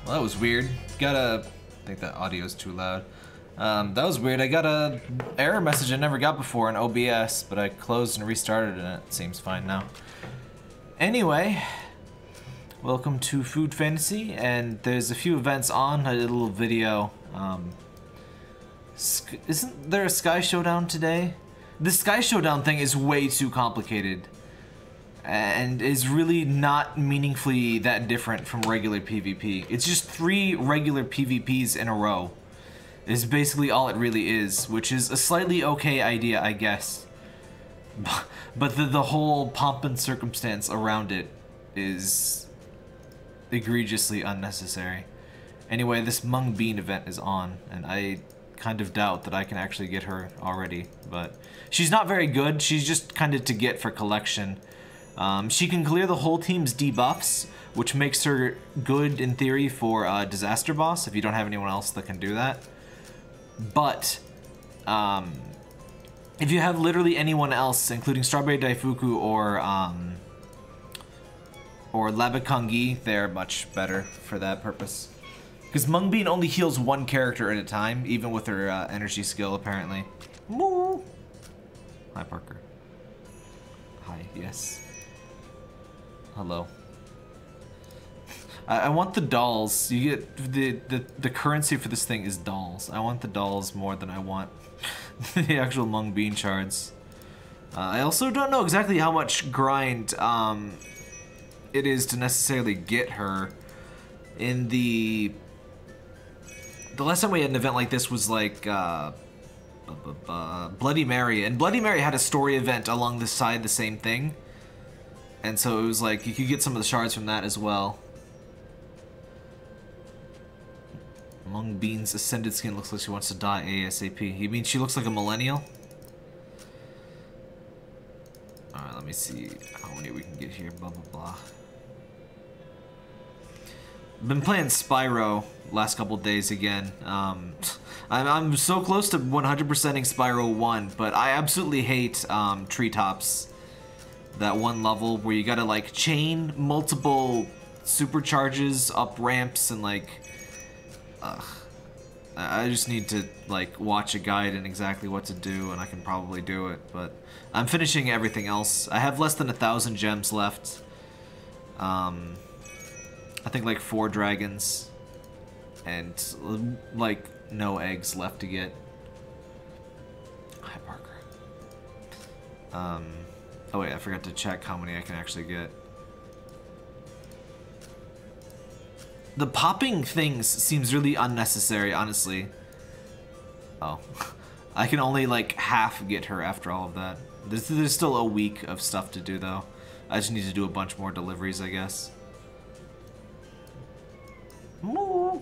Well, that was weird. I think that audio is too loud. That was weird. I got a error message I never got before in OBS, but I closed and restarted and it seems fine now. Anyway, welcome to Food Fantasy, and there's a few events on. I did a little video. Isn't there a Sky Showdown today? The Sky Showdown thing is way too complicated and is really not meaningfully that different from regular PvP. It's just 3 regular PvPs in a row is basically all it really is, which is a slightly okay idea, I guess. But the whole pomp and circumstance around it is egregiously unnecessary. Anyway, this Mung Bean event is on, and I kind of doubt that I can actually get her already, but she's not very good. She's just kind of to get for collection. She can clear the whole team's debuffs, which makes her good in theory for Disaster Boss if you don't have anyone else that can do that. But if you have literally anyone else, including Strawberry Daifuku or Labakangi, they're much better for that purpose. Because Mung Bean only heals 1 character at a time, even with her energy skill, apparently. Moo! Hi, Parker. Hi, yes. Hello. I want the dolls. You get the currency for this thing is dolls. I want the dolls more than I want the actual Mung Bean shards. I also don't know exactly how much grind it is to necessarily get her. In the last time we had an event like this was like Bloody Mary, and Bloody Mary had a story event along the side, the same thing, and so it was like you could get some of the shards from that as well. Mung Bean's ascended skin looks like she wants to die ASAP. You mean she looks like a millennial? Alright, let me see how many we can get here, blah blah blah. Been playing Spyro last couple days again. I'm so close to 100%ing Spyro 1, but I absolutely hate Treetops. That one level where you gotta like chain multiple supercharges up ramps and like... I just need to like watch a guide and exactly what to do, and I can probably do it, but I'm finishing everything else. I have less than 1,000 gems left. I think like 4 dragons and like no eggs left to get. Hi, Parker. Oh wait, I forgot to check how many I can actually get. The popping things seems really unnecessary, honestly. Oh. I can only like half get her after all of that. There's still a week of stuff to do though. I just need to do a bunch more deliveries, I guess. Moo.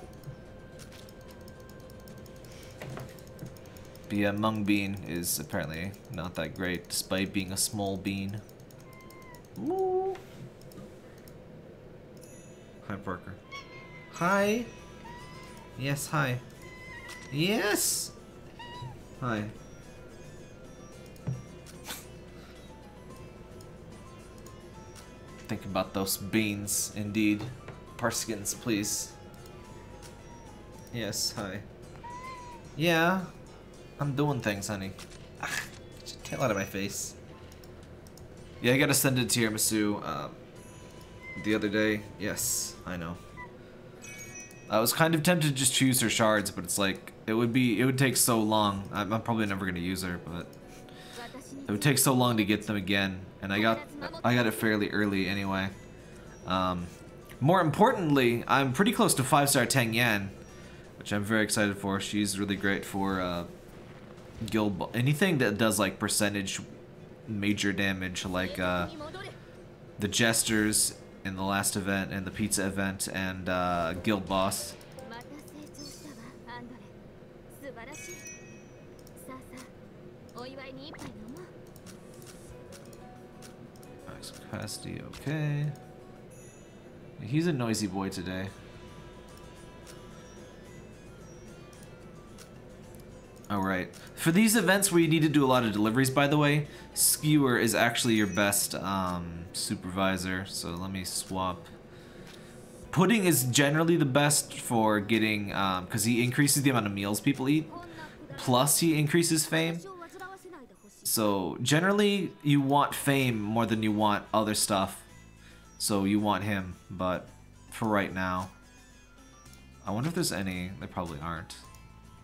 But yeah, Mung Bean is apparently not that great, despite being a small bean. Moo. Hi, Parker. Hi. Yes, hi. Yes. Hi. Think about those beans, indeed. Parskins, please. Yes, hi. Yeah, I'm doing things, honey. Ugh, get your tail out of my face. Yeah, I gotta send it to Tiramisu the other day. Yes, I know. I was kind of tempted to just choose her shards, but it's like it would take so long. I'm probably never gonna use her, but it would take so long to get them again, and I got it fairly early anyway. More importantly, I'm pretty close to 5-star Tang Yan, which I'm very excited for. She's really great for guild anything that does like percentage major damage, like the jesters in the last event and the pizza event and guild boss. Max capacity, okay. He's a noisy boy today. Alright. For these events where you need to do a lot of deliveries, by the way, Skewer is actually your best supervisor. So let me swap Pudding is generally the best for getting, because he increases the amount of meals people eat, plus he increases fame. So generally you want fame more than you want other stuff. So you want him, but for right now, I wonder if there's any, there probably aren't,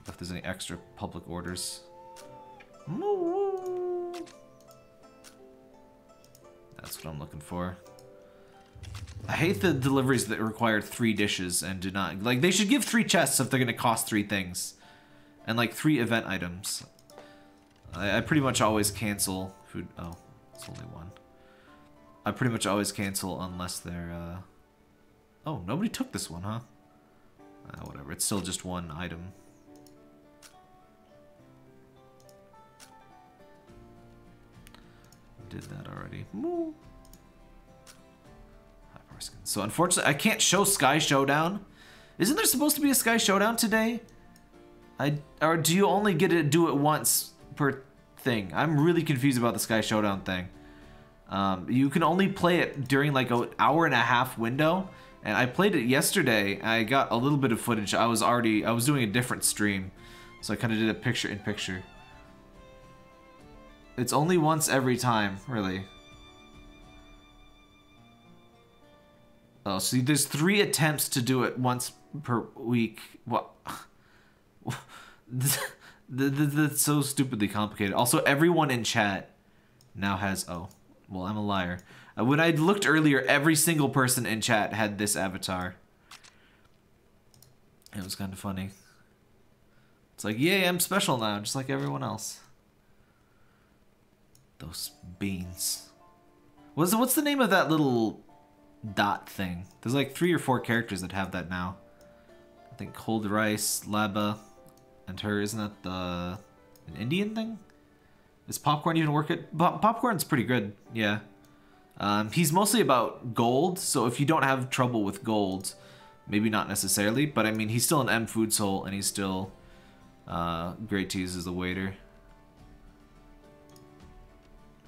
if there's any extra public orders. That's what I'm looking for. I hate the deliveries that require 3 dishes and do not, like, they should give 3 chests if they're gonna cost 3 things. And like 3 event items. I pretty much always cancel food. Oh, it's only 1. I pretty much always cancel unless they're, oh, nobody took this one, huh? Whatever, it's still just 1 item. Did that already. Moo. So unfortunately, I can't show Sky Showdown. Isn't there supposed to be a Sky Showdown today? Or do you only get to do it once per thing? I'm really confused about the Sky Showdown thing. You can only play it during like an hour-and-a-half window, and I played it yesterday. I got a little bit of footage. I was doing a different stream, so I kind of did a picture-in-picture. It's only once every time, really. Oh, see, there's 3 attempts to do it once per week. What? That's so stupidly complicated. Also, everyone in chat now has... Oh, well, I'm a liar. When I looked earlier, every single person in chat had this avatar. It was kind of funny. It's like, yay, I'm special now, just like everyone else. Those beans. What's the name of that little dot thing? There's like 3 or 4 characters that have that now. I think Cold Rice, Laba, and her. Isn't that an Indian thing? Does Popcorn even work at... Popcorn's pretty good, yeah. He's mostly about gold, so if you don't have trouble with gold, maybe not necessarily, but I mean, he's still an M food soul, and he's still great to use as a waiter.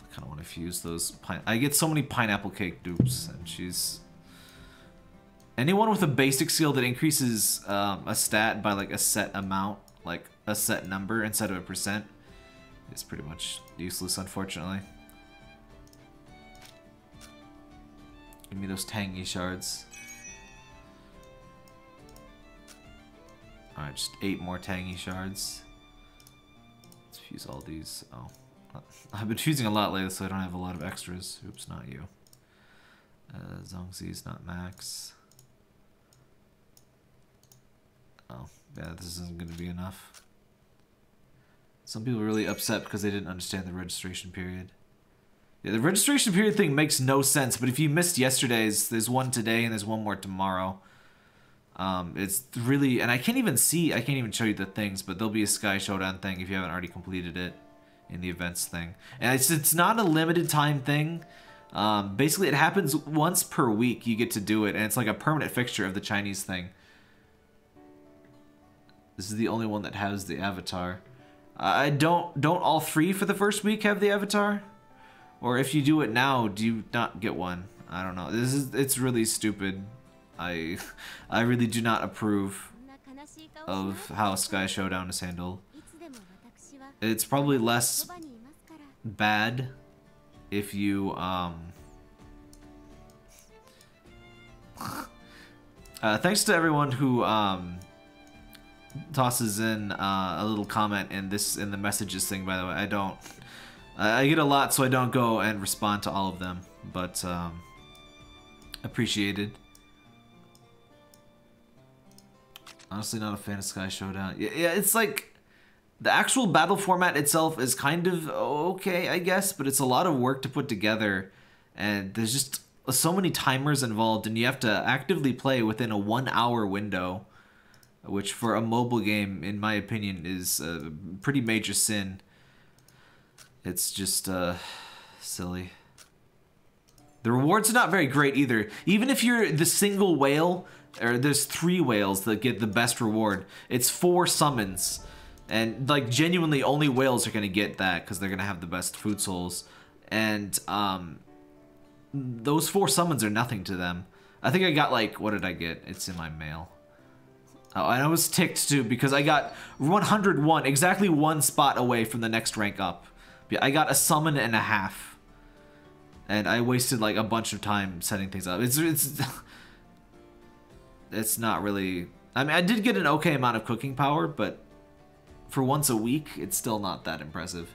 I kind of want to fuse those. I get so many pineapple cake dupes, and she's... Anyone with a basic skill that increases a stat by like a set amount, like a set number instead of a percent, is pretty much useless, unfortunately. Give me those tangy shards. Alright, just 8 more tangy shards. Let's fuse all these. Oh. I've been fusing a lot lately, so I don't have a lot of extras. Oops, not you. Zhongzi's not max. Oh, yeah, this isn't going to be enough. Some people are really upset because they didn't understand the registration period. Yeah, the registration period thing makes no sense, but if you missed yesterday's, there's one today and there's one more tomorrow. It's really, and I can't even show you the things, but there'll be a Sky Showdown thing if you haven't already completed it in the events thing. And it's not a limited time thing. Basically, it happens once per week you get to do it, and it's like a permanent fixture of the Chinese thing. This is the only one that has the avatar. Don't all 3 for the first week have the avatar? Or if you do it now, do you not get one? I don't know. It's really stupid. I really do not approve of how Sky Showdown is handled. It's probably less bad if you thanks to everyone who tosses in a little comment in the messages thing, by the way. I get a lot, so I don't go and respond to all of them, but appreciated. Honestly, not a fan of Sky Showdown. Yeah, it's like the actual battle format itself is kind of okay, I guess, but it's a lot of work to put together, and there's just so many timers involved, and you have to actively play within a 1-hour window, which for a mobile game, in my opinion, is a pretty major sin. It's just silly. The rewards are not very great either. Even if you're the single whale, or there's 3 whales that get the best reward, it's 4 summons. And like genuinely only whales are going to get that because they're going to have the best food souls. And those 4 summons are nothing to them. I think I got like, what did I get? It's in my mail. Oh, and I was ticked too because I got 101, exactly one spot away from the next rank up. I got a summon and a half. And I wasted like a bunch of time setting things up. It's not really... I mean, I did get an okay amount of cooking power, but for once a week, it's still not that impressive.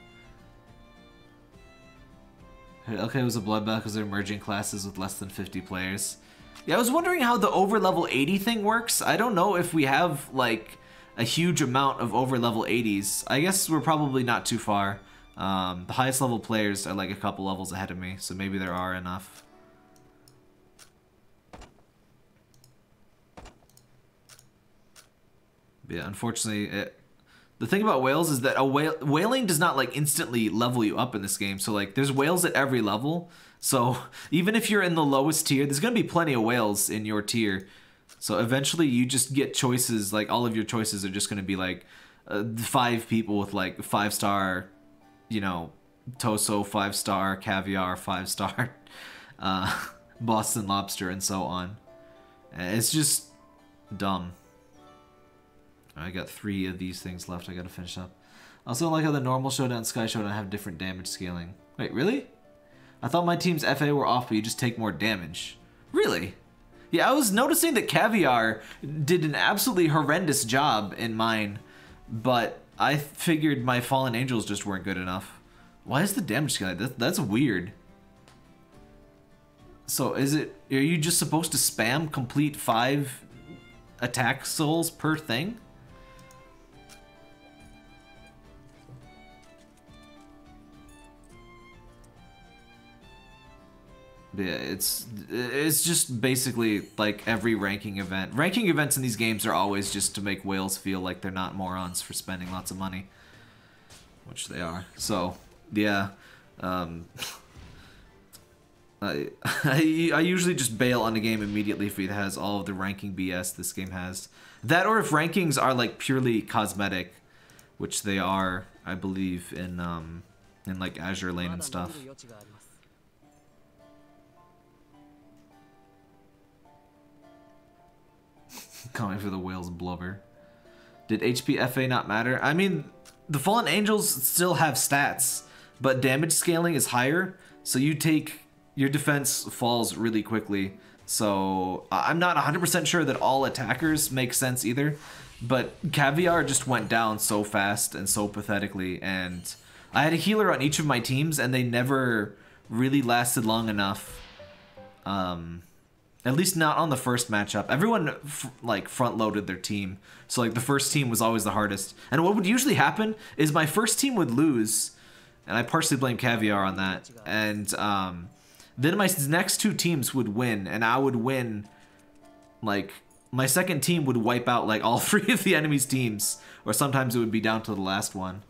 Okay, it was a bloodbath because they're merging classes with less than 50 players. Yeah, I was wondering how the over level 80 thing works. I don't know if we have like a huge amount of over level 80s. I guess we're probably not too far. The highest level players are like a couple levels ahead of me, so maybe there are enough. But yeah, unfortunately, the thing about whales is that whaling does not like instantly level you up in this game. So like there's whales at every level. So even if you're in the lowest tier, there's going to be plenty of whales in your tier. So eventually you just get choices, like all of your choices are just going to be like 5 people with like 5-star, you know, Toso, 5-star, Caviar, 5-star, Boston Lobster, and so on. It's just dumb. I got 3 of these things left I gotta finish up. I also don't like how the normal Showdown and Sky Showdown have different damage scaling. Wait, really? I thought my team's FA were off, but you just take more damage. Really? Yeah, I was noticing that Caviar did an absolutely horrendous job in mine, but I figured my Fallen Angels just weren't good enough. Why is the damage scaling? That's weird. So are you just supposed to spam complete 5 attack souls per thing? Yeah, it's just basically like every ranking event. Ranking events in these games are always just to make whales feel like they're not morons for spending lots of money, which they are. So yeah, I usually just bail on a game immediately if it has all of the ranking BS this game has. That, or if rankings are like purely cosmetic, which they are, I believe, in like Azure Lane and stuff. Coming for the whale's blubber. Did HP FA not matter? I mean, the Fallen Angels still have stats, but damage scaling is higher, so your defense falls really quickly. So I'm not 100% sure that all attackers make sense either, but Caviar just went down so fast and so pathetically, and I had a healer on each of my teams, and they never really lasted long enough. At least not on the first matchup. Everyone like front-loaded their team, so like the first team was always the hardest. And what would usually happen is my first team would lose, and I partially blame Caviar on that. And then my next 2 teams would win, and I would win. Like my second team would wipe out like all 3 of the enemy's teams, or sometimes it would be down to the last one.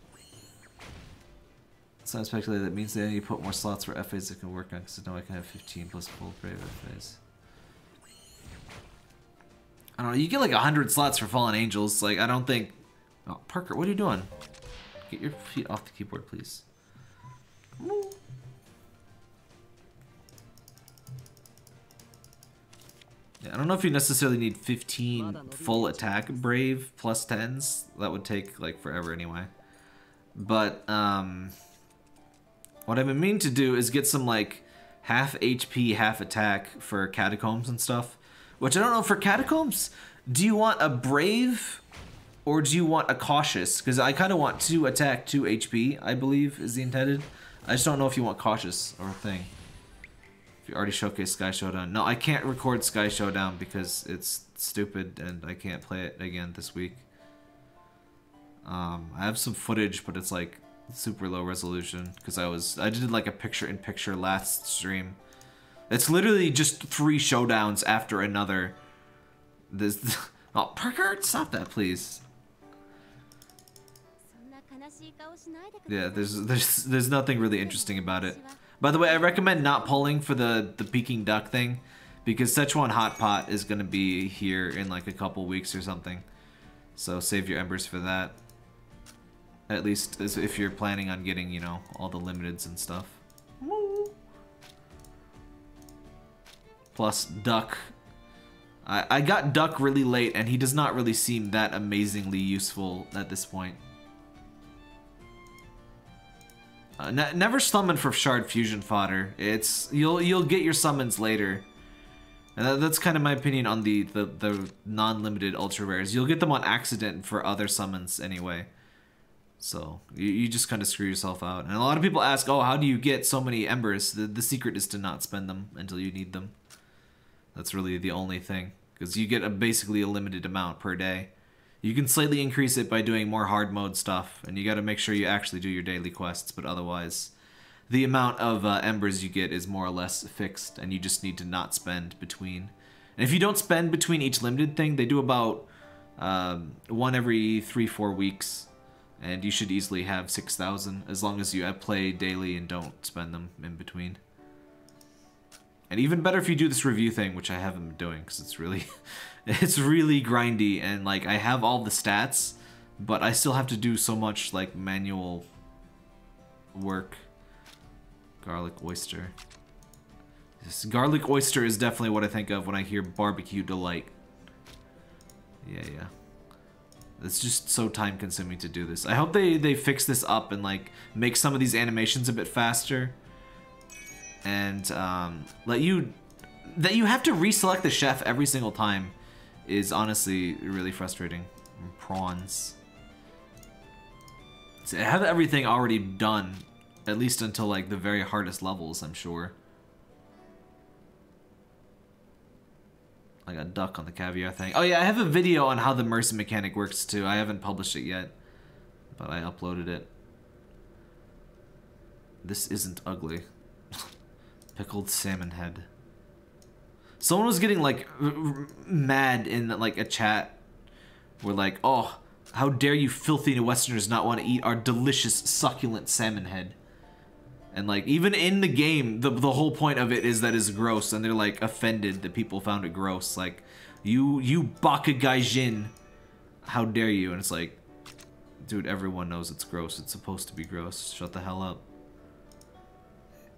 So I speculate that means that you put more slots for FAs that can work on, because now I can have 15 plus full brave FAs. I don't know, you get like 100 slots for Fallen Angels. Like, I don't think... Oh, Parker, what are you doing? Get your feet off the keyboard, please. Yeah, I don't know if you necessarily need 15 full attack Brave plus 10s. That would take, like, forever anyway. But, what I've been meaning to do is get some, like, half HP, half attack for Catacombs and stuff. Which I don't know, for Catacombs, do you want a Brave or do you want a Cautious? Because I kind of want 2 attack, 2 HP, I believe is the intended. I just don't know if you want Cautious or a thing. If you already showcased Sky Showdown. No, I can't record Sky Showdown because it's stupid and I can't play it again this week. I have some footage, but it's like super low resolution because I did like a picture-in-picture last stream. It's literally just 3 showdowns after another. This, oh, Parker, stop that, please. Yeah, there's nothing really interesting about it. By the way, I recommend not polling for the Peking duck thing, because Szechuan Hot Pot is gonna be here in like a couple weeks or something. So save your embers for that. At least if you're planning on getting, you know, all the limiteds and stuff. Plus, duck I got Duck really late, and he does not really seem that amazingly useful at this point. Never summon for Shard Fusion fodder. It's you'll get your summons later. And that's kind of my opinion on the non-limited ultra rares. You'll get them on accident for other summons anyway. So you just kind of screw yourself out. And a lot of people ask, oh, how do you get so many embers? The secret is to not spend them until you need them. That's really the only thing. Because you get basically a limited amount per day. You can slightly increase it by doing more hard mode stuff. And you got to make sure you actually do your daily quests. But otherwise, the amount of embers you get is more or less fixed, and you just need to not spend between. And if you don't spend between each limited thing, they do about one every 3-4 weeks, and you should easily have 6,000 as long as you play daily and don't spend them in between. And even better if you do this review thing, which I haven't been doing because it's really, it's really grindy, and like I have all the stats, but I still have to do so much like manual work. Garlic oyster. This garlic oyster is definitely what I think of when I hear barbecue delight. Yeah. It's just so time consuming to do this. I hope they fix this up and like make some of these animations a bit faster. And that you have to reselect the chef every single time is honestly really frustrating. Prawns. So I have everything already done. At least until, like, the very hardest levels, I'm sure. I got duck on the caviar thing. Oh, yeah, I have a video on how the mercy mechanic works, too. I haven't published it yet, but I uploaded it. This isn't ugly. Pickled salmon head. Someone was getting, like, mad in, like, a chat. Where, like, oh, how dare you filthy Westerners not want to eat our delicious, succulent salmon head. And like, even in the game, the whole point of it is that it's gross, and they're like offended that people found it gross. Like, you Bakagaijin, how dare you? And it's like, dude, everyone knows it's gross. It's supposed to be gross. Shut the hell up.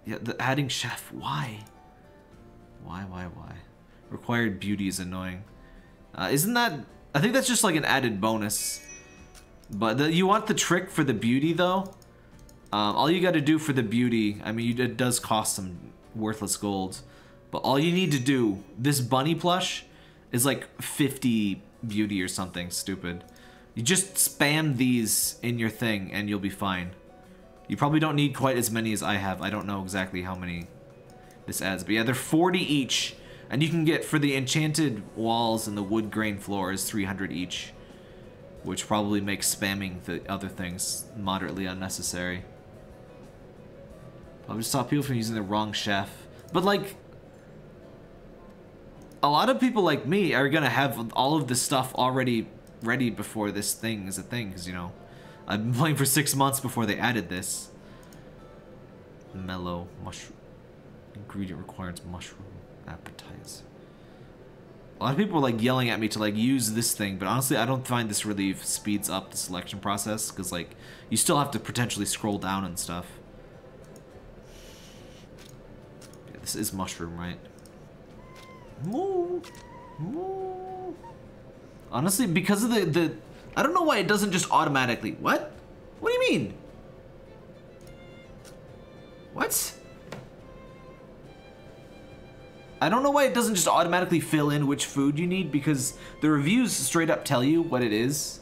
Yeah, the adding chef, why? Why? Required beauty is annoying. Isn't that, I think that's just like an added bonus. But you want the trick for the beauty though? All you got to do for the beauty, I mean, it does cost some worthless gold, but all you need to do, this bunny plush is like 50 beauty or something stupid. You just spam these in your thing and you'll be fine. You probably don't need quite as many as I have. I don't know exactly how many this adds, but yeah, they're 40 each, and you can get, for the enchanted walls and the wood grain floors, 300 each, which probably makes spamming the other things moderately unnecessary. I'll just stop people from using the wrong chef. But like, a lot of people like me are gonna have all of this stuff already ready before this thing is a thing, because, you know, I've been playing for 6 months before they added this. Mellow mushroom. Ingredient requires mushroom appetizer. A lot of people are like yelling at me to like use this thing, but honestly I don't find this really speeds up the selection process, because like you still have to potentially scroll down and stuff. Yeah, this is mushroom, right? Moo, moo. Honestly, because of the I don't know why it doesn't just automatically. What? What do you mean? What? I don't know why it doesn't just automatically fill in which food you need, because the reviews straight up tell you what it is.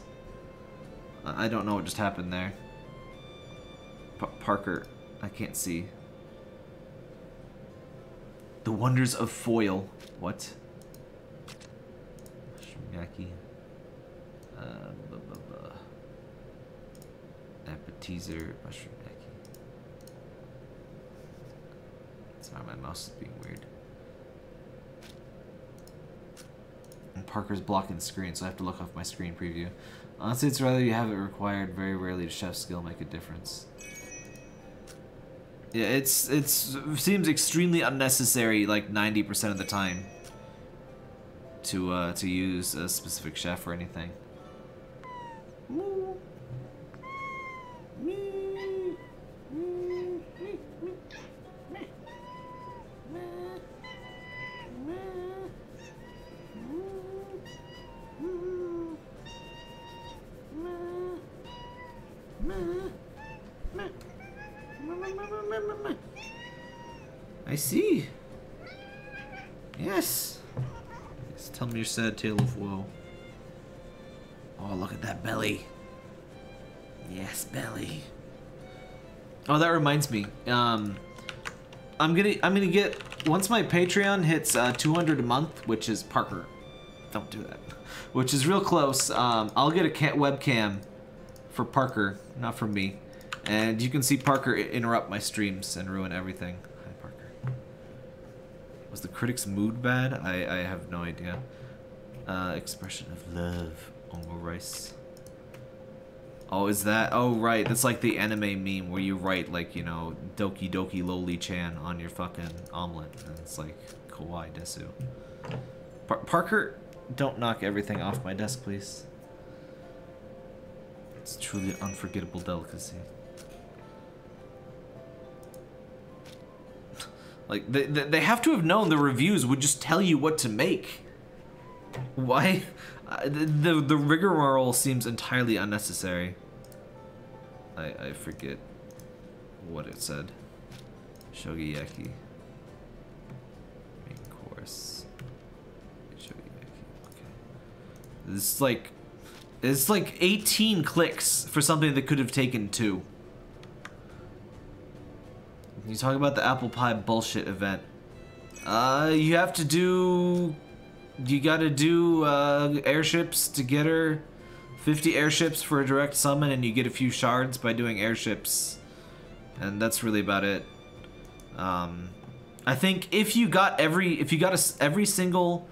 I don't know what just happened there. Parker, I can't see. The wonders of foil. What? Mushroom appetizer, mushroom yaki. Sorry, my mouse is being weird. And Parker's blocking the screen, so I have to look off my screen preview. Honestly, it's rather you have it required. Very rarely does chef skill make a difference. Yeah, it seems extremely unnecessary, like 90% of the time, to use a specific chef or anything. I see. Yes. Just tell me your sad tale of woe. Oh, look at that belly. Yes, belly. Oh, that reminds me. I'm gonna get, once my Patreon hits 200 a month, which is Parker. Don't do that. Which is real close. I'll get a webcam for Parker, not for me. And you can see Parker interrupt my streams and ruin everything. Hi, Parker. Was the critic's mood bad? I have no idea. Expression of love. Ongo rice. Oh, is that? Oh, right. That's like the anime meme where you write, like, you know, Doki Doki Loli-chan on your fucking omelet. And it's like, kawaii desu. Parker, don't knock everything off my desk, please. It's truly an unforgettable delicacy. Like, they have to have known the reviews would just tell you what to make. Why? The rigmarole seems entirely unnecessary. I forget what it said. Shogiyaki. Main course. Shogiyaki. Okay. It's like 18 clicks for something that could have taken 2. You talk about the apple pie bullshit event. You have to do... You gotta do airships to get her. 50 airships for a direct summon, and you get a few shards by doing airships. And that's really about it. I think if you got every single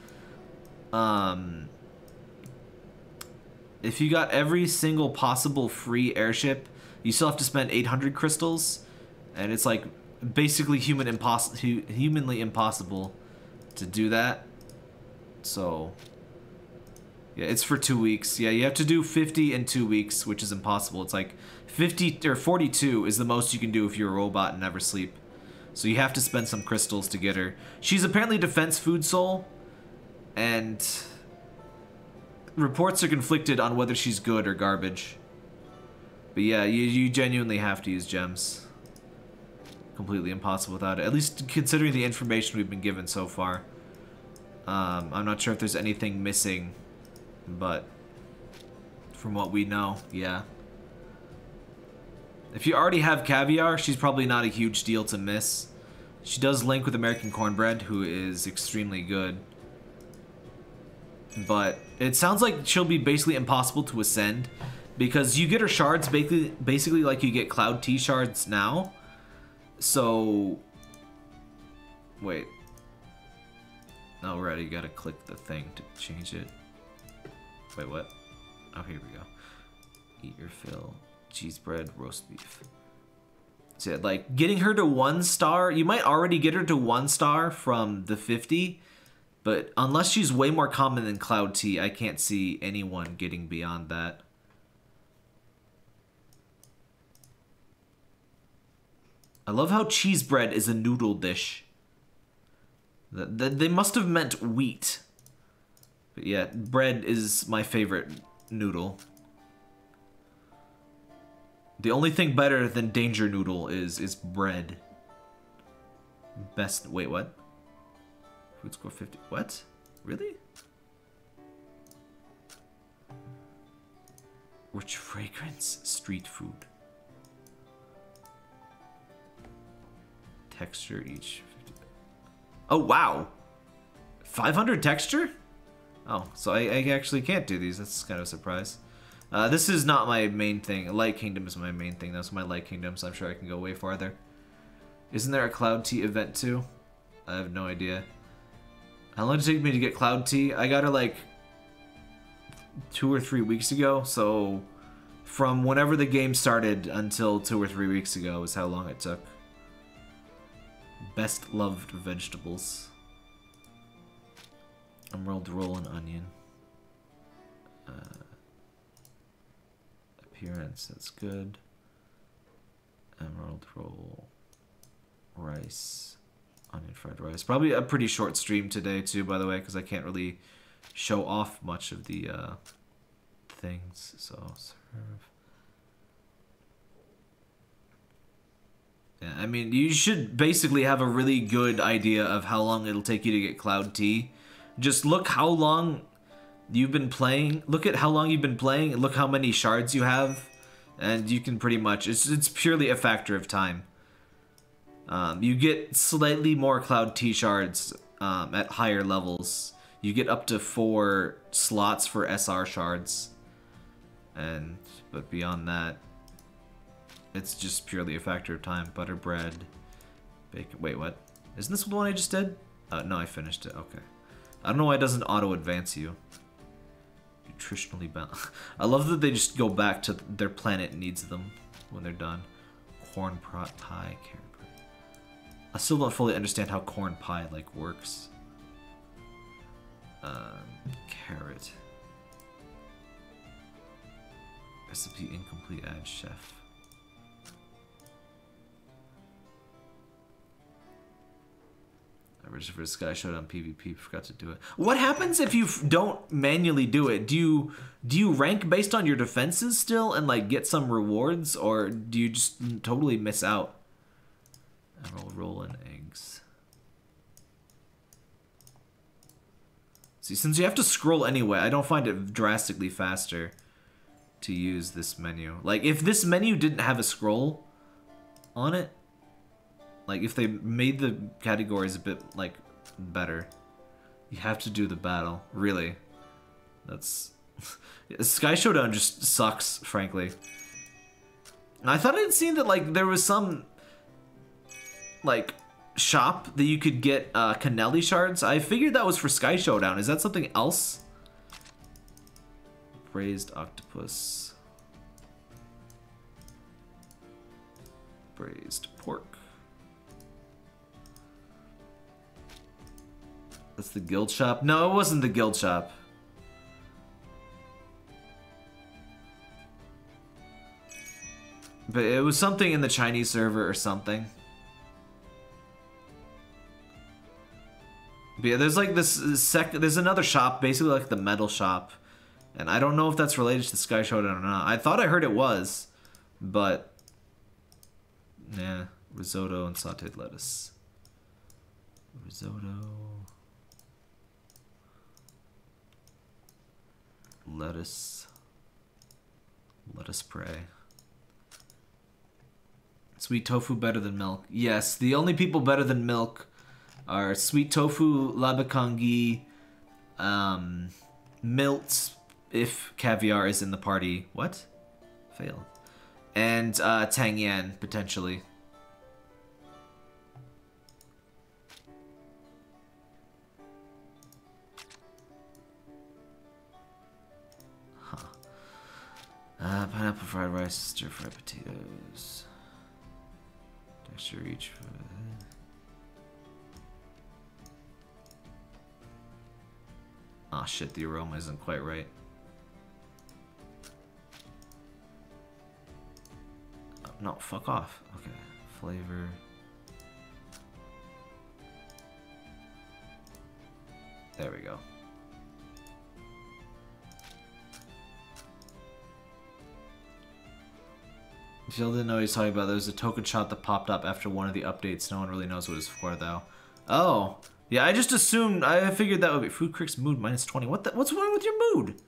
possible free airship, you still have to spend 800 crystals, and it's like basically humanly impossible to do that. So, yeah, it's for 2 weeks. Yeah, you have to do 50 in 2 weeks, which is impossible. It's like 50 or 42 is the most you can do if you're a robot and never sleep. So you have to spend some crystals to get her. She's apparently defense food soul, and reports are conflicted on whether she's good or garbage. But yeah, you genuinely have to use gems. Completely impossible without it. At least considering the information we've been given so far. I'm not sure if there's anything missing, but from what we know, yeah. If you already have Caviar, she's probably not a huge deal to miss. She does link with American Cornbread, who is extremely good. But it sounds like she'll be basically impossible to ascend, because you get her shards basically like you get Cloud Tea shards now. So... Wait. Oh, right, you gotta click the thing to change it. Wait, what? Oh, here we go. Eat your fill. Cheese bread, roast beef. So, yeah, like, getting her to 1 star, you might already get her to 1 star from the 50, but unless she's way more common than Cloud Tea, I can't see anyone getting beyond that. I love how cheese bread is a noodle dish. They must have meant wheat. But yeah, bread is my favorite noodle. The only thing better than Danger Noodle is bread. Best... Wait, what? Food score 50. What? Really? Rich fragrance. Street food. Texture each... Oh, wow. 500 texture? Oh, so I actually can't do these. That's kind of a surprise. This is not my main thing. Light Kingdom is my main thing. That's my Light Kingdom, so I'm sure I can go way farther. Isn't there a Cloud Tea event too? I have no idea. How long did it take me to get Cloud Tea? I got her like 2 or 3 weeks ago, so from whenever the game started until 2 or 3 weeks ago is how long it took. Best loved vegetables. Emerald roll and onion. Appearance, that's good. Emerald roll. Rice. Onion fried rice. Probably a pretty short stream today too, by the way, because I can't really show off much of the things. So serve. Yeah, I mean, you should basically have a really good idea of how long it'll take you to get Cloud T. Just look how long you've been playing. Look at how long you've been playing and look how many shards you have. And you can pretty much, it's purely a factor of time. You get slightly more Cloud T shards at higher levels. You get up to 4 slots for SR shards. But beyond that, it's just purely a factor of time. Butter bread, bacon. Wait, what? Isn't this the one I just did? No, I finished it. Okay. I don't know why it doesn't auto-advance you. Nutritionally balanced. I love that they just go back to their planet needs them when they're done. Corn pie, carrot bread. I still don't fully understand how corn pie, like, works. Carrot. Recipe incomplete, add chef. I registered for the Sky Showdown PvP, forgot to do it. What happens if you don't manually do it? Do you rank based on your defenses still and like get some rewards, or do you just totally miss out? Emerald roll and eggs. See, since you have to scroll anyway, I don't find it drastically faster to use this menu. Like, if this menu didn't have a scroll on it, like, if they made the categories a bit, like, better, you have to do the battle. Really. That's... Sky Showdown just sucks, frankly. And I thought I'd seen that, like, there was some, like, shop that you could get Canelli shards. I figured that was for Sky Showdown. Is that something else? Braised octopus. Braised pork. That's the guild shop? No, it wasn't the guild shop. But it was something in the Chinese server or something. But yeah, there's like this there's another shop, basically like the metal shop. And I don't know if that's related to Sky Showdown or not. I thought I heard it was, but yeah, risotto and sauteed lettuce. Risotto. Lettuce. Lettuce pray. Sweet tofu better than milk. Yes, the only people better than milk are sweet tofu, labakangi, milt, if caviar is in the party. What? Failed. And tang yan, potentially. Pineapple fried rice, stir fried potatoes. Texture each. Ah, shit, the aroma isn't quite right. Oh, no, fuck off. Okay, flavor. There we go. Jill didn't know what he's talking about. There was a token shot that popped up after one of the updates. No one really knows what it's for, though. Oh. Yeah, I just assumed... I figured that would be... Food Crick's mood minus 20. What's wrong with your mood?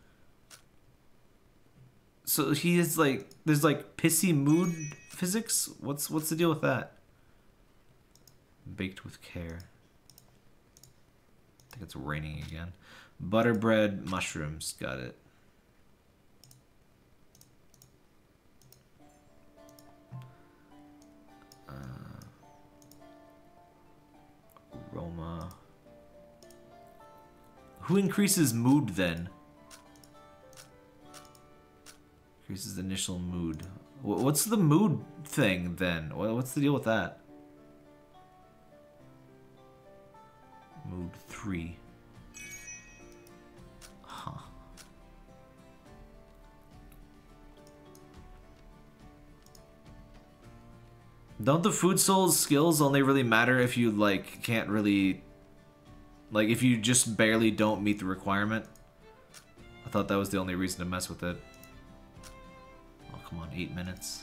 So he is like... There's like pissy mood physics? What's the deal with that? Baked with care. I think it's raining again. Butter bread, mushrooms. Got it. Aroma. Who increases mood then? Increases initial mood. What's the mood thing then? What's the deal with that? Mood 3. Huh. Don't the food souls skills only really matter if you like can't really, like if you just barely don't meet the requirement? I thought that was the only reason to mess with it. Oh come on, 8 minutes.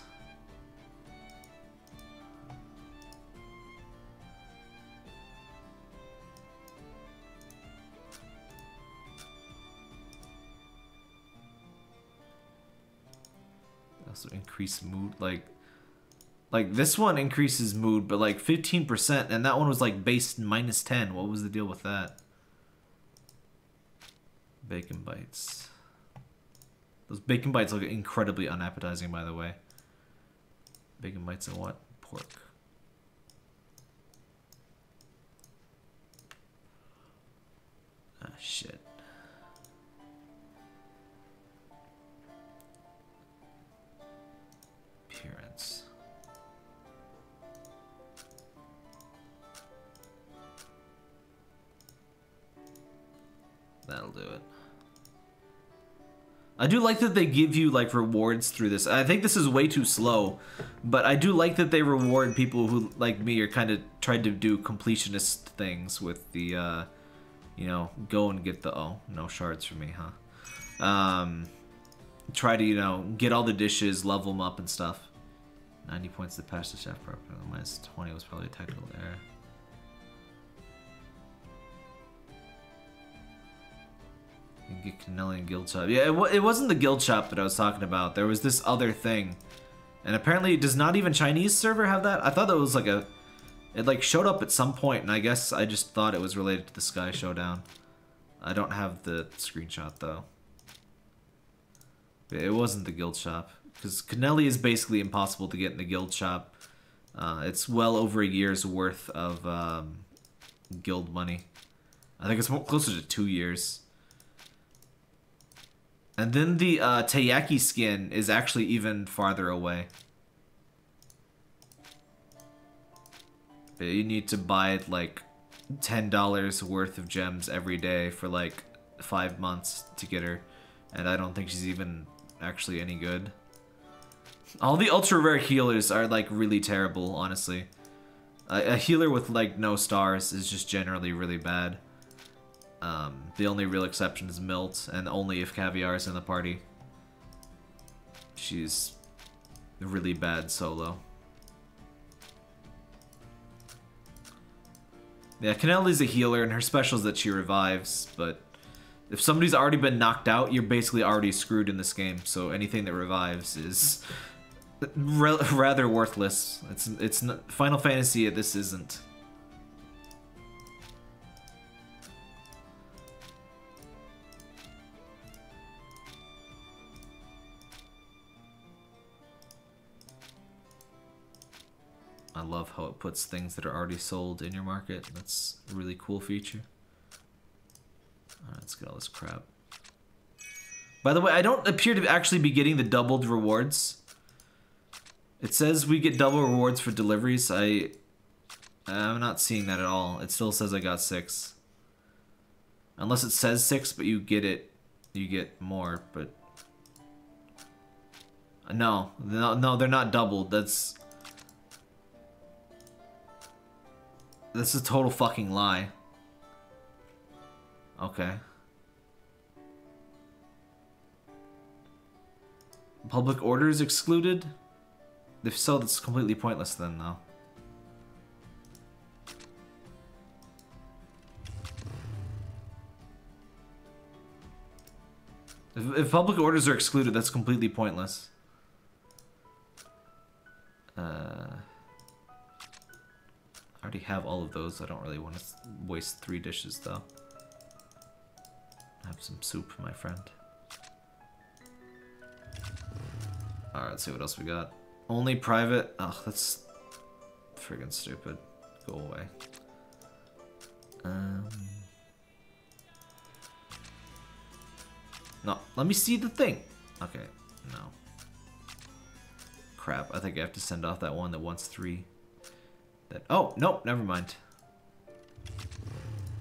Also increase mood, like this one increases mood, but like 15%, and that one was like base -10. What was the deal with that? Bacon bites. Those bacon bites look incredibly unappetizing, by the way. Bacon bites and what? Pork. Ah, shit. Appearance. That'll do it. I do like that they give you like rewards through this. I think this is way too slow, but I do like that they reward people who, like me, are kind of trying to do completionist things with the, you know, go and get the, oh, no shards for me, huh? Try to, you know, get all the dishes, level them up and stuff. 90 points to pass the chef prep. -20 was probably a technical error. You can get Canelli and Guild Shop. Yeah, it wasn't the Guild Shop that I was talking about. There was this other thing. And apparently, does not even Chinese server have that? I thought that was like a... It like showed up at some point, and I guess I just thought it was related to the Sky Showdown. I don't have the screenshot, though. It wasn't the Guild Shop. Because Canelli is basically impossible to get in the Guild Shop. It's well over a year's worth of guild money. I think it's more closer to 2 years. And then the Taiyaki skin is actually even farther away. You need to buy like $10 worth of gems every day for like 5 months to get her. And I don't think she's even actually any good. All the ultra rare healers are like really terrible, honestly. A healer with like no stars is just generally really bad. The only real exception is Milt, and only if Caviar is in the party. She's really bad solo. Yeah, Canelli's a healer, and her special is that she revives, but if somebody's already been knocked out, you're basically already screwed in this game, so anything that revives is rather worthless. It's not, Final Fantasy, this isn't. I love how it puts things that are already sold in your market. That's a really cool feature. Alright, let's get all this crap. By the way, I don't appear to actually be getting the doubled rewards. It says we get double rewards for deliveries. I'm not seeing that at all. It still says I got 6. Unless it says 6, but you get more, but... No, they're not doubled. That's a total fucking lie. Okay. Public orders excluded? If so, that's completely pointless then, though. If public orders are excluded, that's completely pointless. I already have all of those. I don't really want to waste 3 dishes, though. Have some soup, my friend. Alright, let's see what else we got. Only private. Oh, that's friggin' stupid. Go away. No, let me see the thing. Okay, no. Crap, I think I have to send off that one that wants 3. Oh, nope, never mind.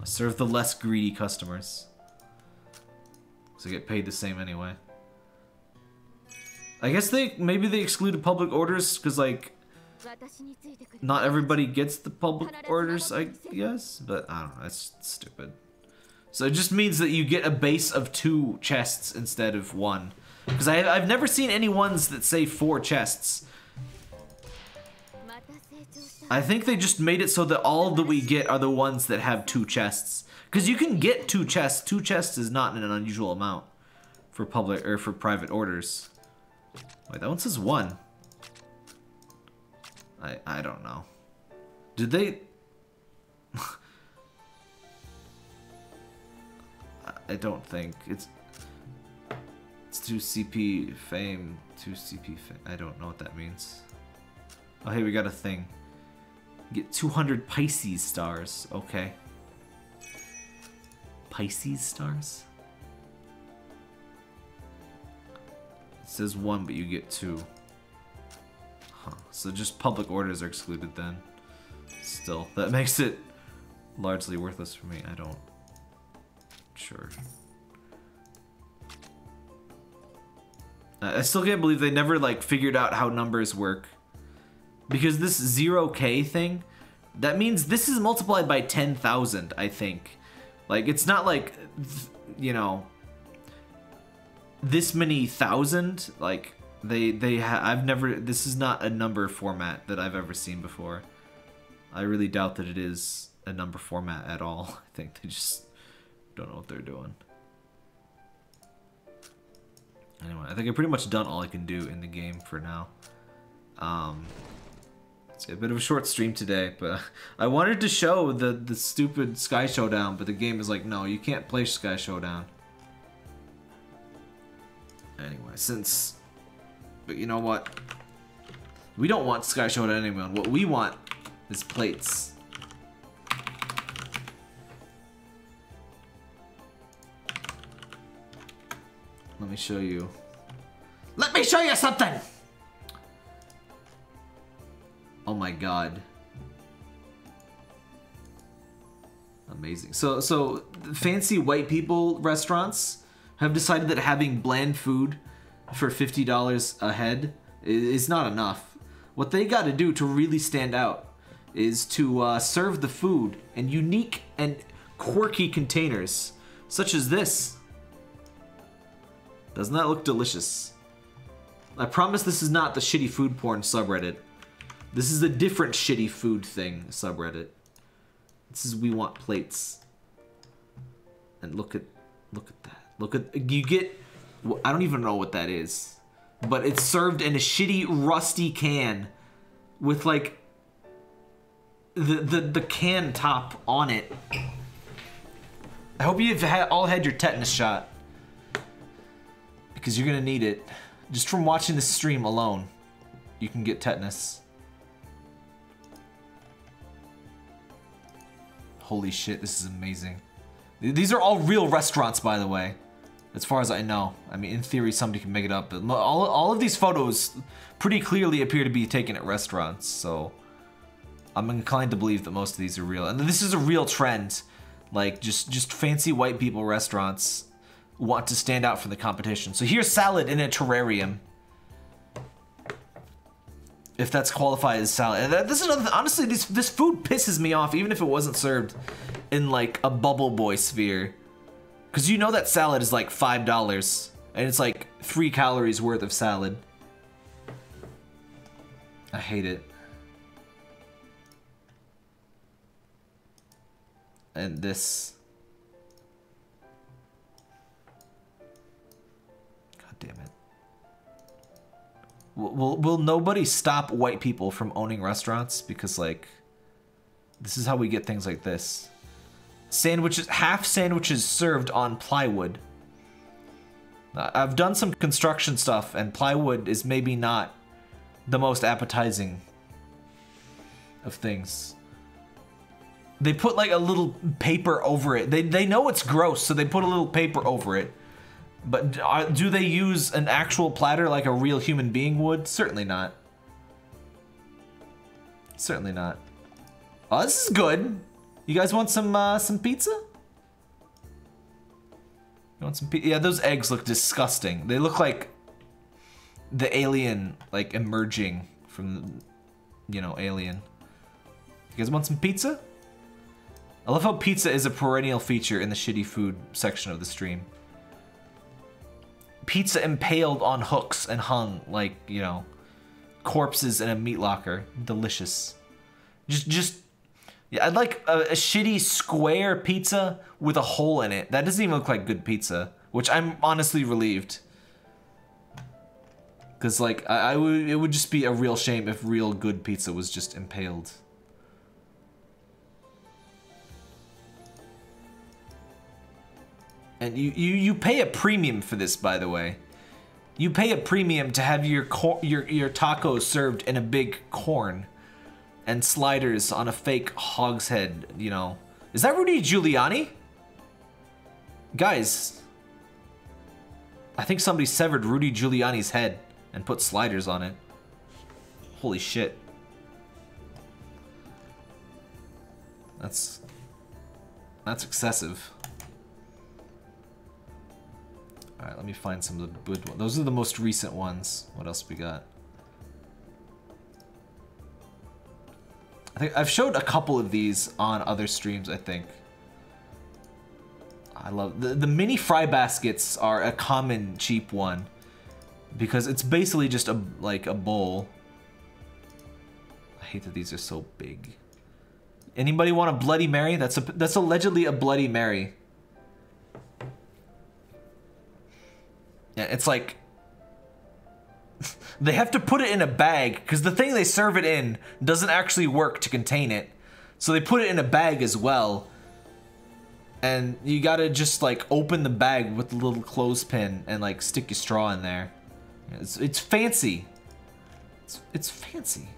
I'll serve the less greedy customers. So I get paid the same anyway. I guess maybe they excluded public orders because, like, not everybody gets the public orders, I guess. But I don't know, that's stupid. So it just means that you get a base of 2 chests instead of 1. Because I've never seen any ones that say 4 chests. I think they just made it so that all that we get are the ones that have 2 chests. Because you can get 2 chests. 2 chests is not an unusual amount for public or for private orders. Wait, that one says 1. I don't know. Did they... I don't think. It's 2 CP fame, 2 CP fame. I don't know what that means. Oh, hey, we got a thing. Get 200 Pisces stars. Okay. Pisces stars? It says 1, but you get 2. Huh. So just public orders are excluded then. Still, that makes it largely worthless for me. I don't... Sure. I still can't believe they never, like, figured out how numbers work. Because this 0K thing, that means this is multiplied by 10,000, I think. Like, it's not like, you know, this many thousand. Like, I've never, this is not a number format that I've ever seen before. I really doubt that it is a number format at all. I think they just don't know what they're doing. Anyway, I think I've pretty much done all I can do in the game for now. It's a bit of a short stream today, but I wanted to show the stupid Sky Showdown, but the game is like, no, you can't play Sky Showdown. Anyway, but you know what? We don't want Sky Showdown anyway. What we want is plates. Let me show you. Let me show you something! Oh my god. Amazing. So fancy white people restaurants have decided that having bland food for $50 a head is not enough. What they got to do to really stand out is to serve the food in unique and quirky containers, such as this. Doesn't that look delicious? I promise this is not the shitty food porn subreddit. This is a different shitty food thing subreddit. This is we want plates. And look at that. Look at, you get, I don't even know what that is, but it's served in a shitty rusty can with like the can top on it. I hope you've all had your tetanus shot, because you're gonna need it. Just from watching this stream alone, you can get tetanus. Holy shit, this is amazing. These are all real restaurants, by the way, as far as I know. I mean, in theory, somebody can make it up, but all of these photos pretty clearly appear to be taken at restaurants, so I'm inclined to believe that most of these are real. And this is a real trend. Like, just fancy white people restaurants want to stand out from the competition. So here's salad in a terrarium. If that's qualified as salad. And this is another thing. Honestly, this food pisses me off, even if it wasn't served in like a bubble boy sphere. Because you know that salad is like $5, and it's like 3 calories worth of salad. I hate it. And this. God damn it. Will nobody stop white people from owning restaurants? Because, like, this is how we get things like this. Sandwiches, half sandwiches served on plywood. I've done some construction stuff, and plywood is maybe not the most appetizing of things. They put like a little paper over it. They know it's gross, so they put a little paper over it. But do they use an actual platter like a real human being would? Certainly not. Certainly not. Oh, this is good. You guys want some pizza? You want some pizza? Yeah, those eggs look disgusting. They look like the alien, like, emerging from, you know, Alien. You guys want some pizza? I love how pizza is a perennial feature in the shitty food section of the stream. Pizza impaled on hooks and hung like, you know, corpses in a meat locker. Delicious. Yeah, I'd like a shitty square pizza with a hole in it. That doesn't even look like good pizza, which I'm honestly relieved. Because, like, it would just be a real shame if real good pizza was just impaled. And you pay a premium for this, by the way. You pay a premium to have your tacos served in a big corn and sliders on a fake hog's head, you know. Is that Rudy Giuliani? Guys, I think somebody severed Rudy Giuliani's head and put sliders on it. Holy shit. That's excessive. Alright, let me find some of the good ones. Those are the most recent ones. What else we got? I think I've showed a couple of these on other streams, I think. I love the mini fry baskets are a common cheap one because it's basically just a bowl. I hate that these are so big. Anybody want a Bloody Mary? That's allegedly a Bloody Mary. Yeah, it's like they have to put it in a bag because the thing they serve it in doesn't actually work to contain it. So they put it in a bag as well. And you gotta just like open the bag with the little clothespin and like stick your straw in there. It's fancy. It's fancy.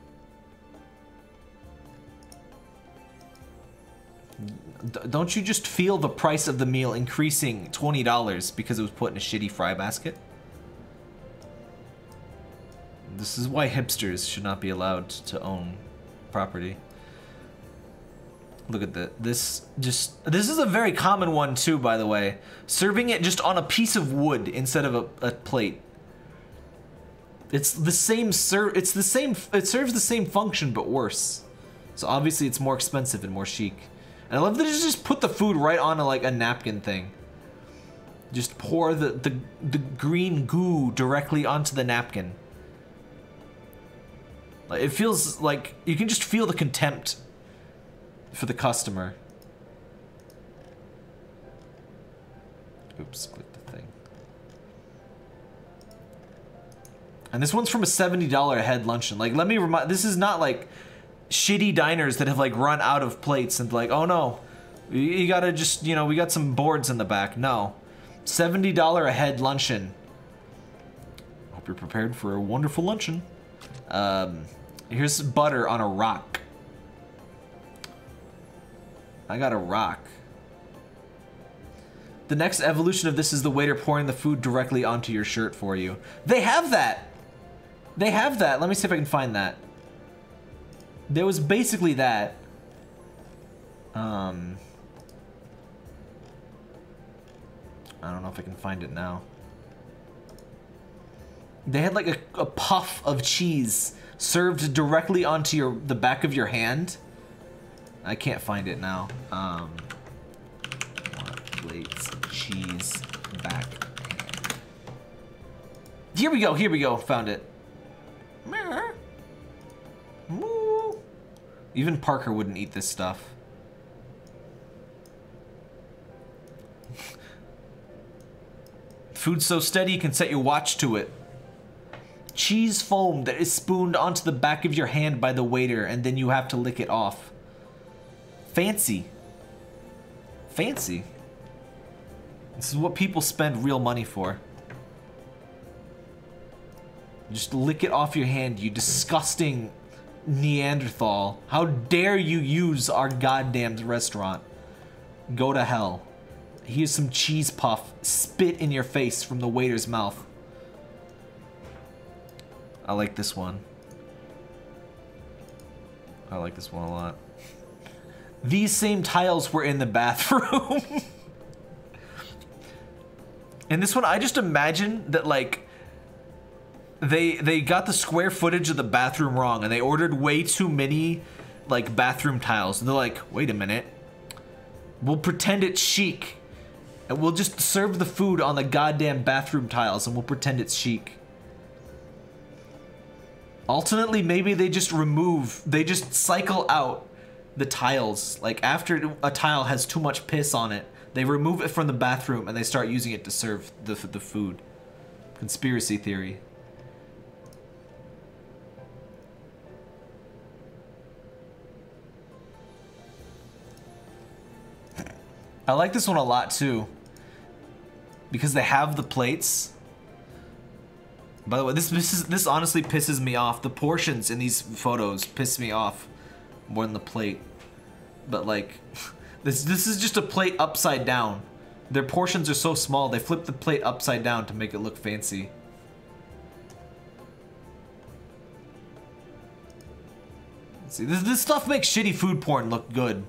Don't you just feel the price of the meal increasing $20 because it was put in a shitty fry basket? This is why hipsters should not be allowed to own property. Look at that. This is a very common one too, by the way. Serving it just on a piece of wood instead of a plate. It serves the same function but worse. So obviously it's more expensive and more chic. And I love that you just put the food right on like a napkin thing. Just pour the green goo directly onto the napkin. Like, it feels like you can just feel the contempt for the customer. Oops, click the thing. And this one's from a $70 a head luncheon. Like, let me remind, this is not like shitty diners that have like run out of plates and like, oh no, you gotta just, you know, we got some boards in the back. No, $70 a head luncheon. Hope you're prepared for a wonderful luncheon. Here's butter on a rock. I got a rock. The next evolution of this is the waiter pouring the food directly onto your shirt for you. They have that. They have that. Let me see if I can find that. There was basically that. I don't know if I can find it now. They had like a puff of cheese served directly onto the back of your hand. I can't find it now. Plates, cheese, back hand. Here we go, here we go. Found it. Even Parker wouldn't eat this stuff. Food so steady you can set your watch to it. Cheese foam that is spooned onto the back of your hand by the waiter and then you have to lick it off. Fancy. Fancy. This is what people spend real money for. Just lick it off your hand, you disgusting Neanderthal. How dare you use our goddamn restaurant? Go to hell. Here's some cheese puff. Spit in your face from the waiter's mouth. I like this one. I like this one a lot. These same tiles were in the bathroom. And this one, I just imagine that like they got the square footage of the bathroom wrong and they ordered way too many like bathroom tiles. And they're like, wait a minute. We'll pretend it's chic. And we'll just serve the food on the goddamn bathroom tiles and we'll pretend it's chic. Alternately, maybe they just cycle out the tiles. Like after a tile has too much piss on it, they remove it from the bathroom and they start using it to serve the food. Conspiracy theory. I like this one a lot too. Because they have the plates. By the way, this honestly pisses me off. The portions in these photos piss me off more than the plate. But like, this is just a plate upside down. Their portions are so small, they flip the plate upside down to make it look fancy. Let's see, this stuff makes shitty food porn look good.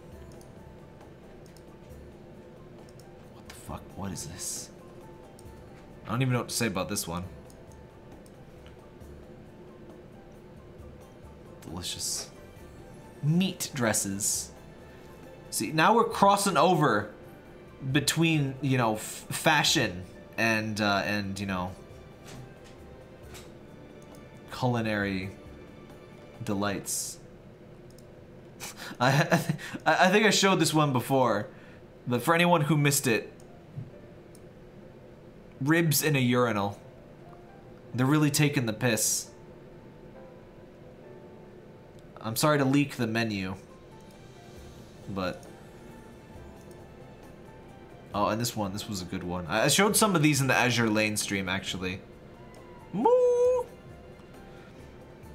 What the fuck? What is this? I don't even know what to say about this one. Delicious. Meat dresses. See, now we're crossing over between, you know, fashion and you know, culinary delights. I think I showed this one before, but for anyone who missed it, ribs in a urinal. They're really taking the piss. I'm sorry to leak the menu, but oh, and this was a good one. I showed some of these in the Azure Lane stream, actually. Moo!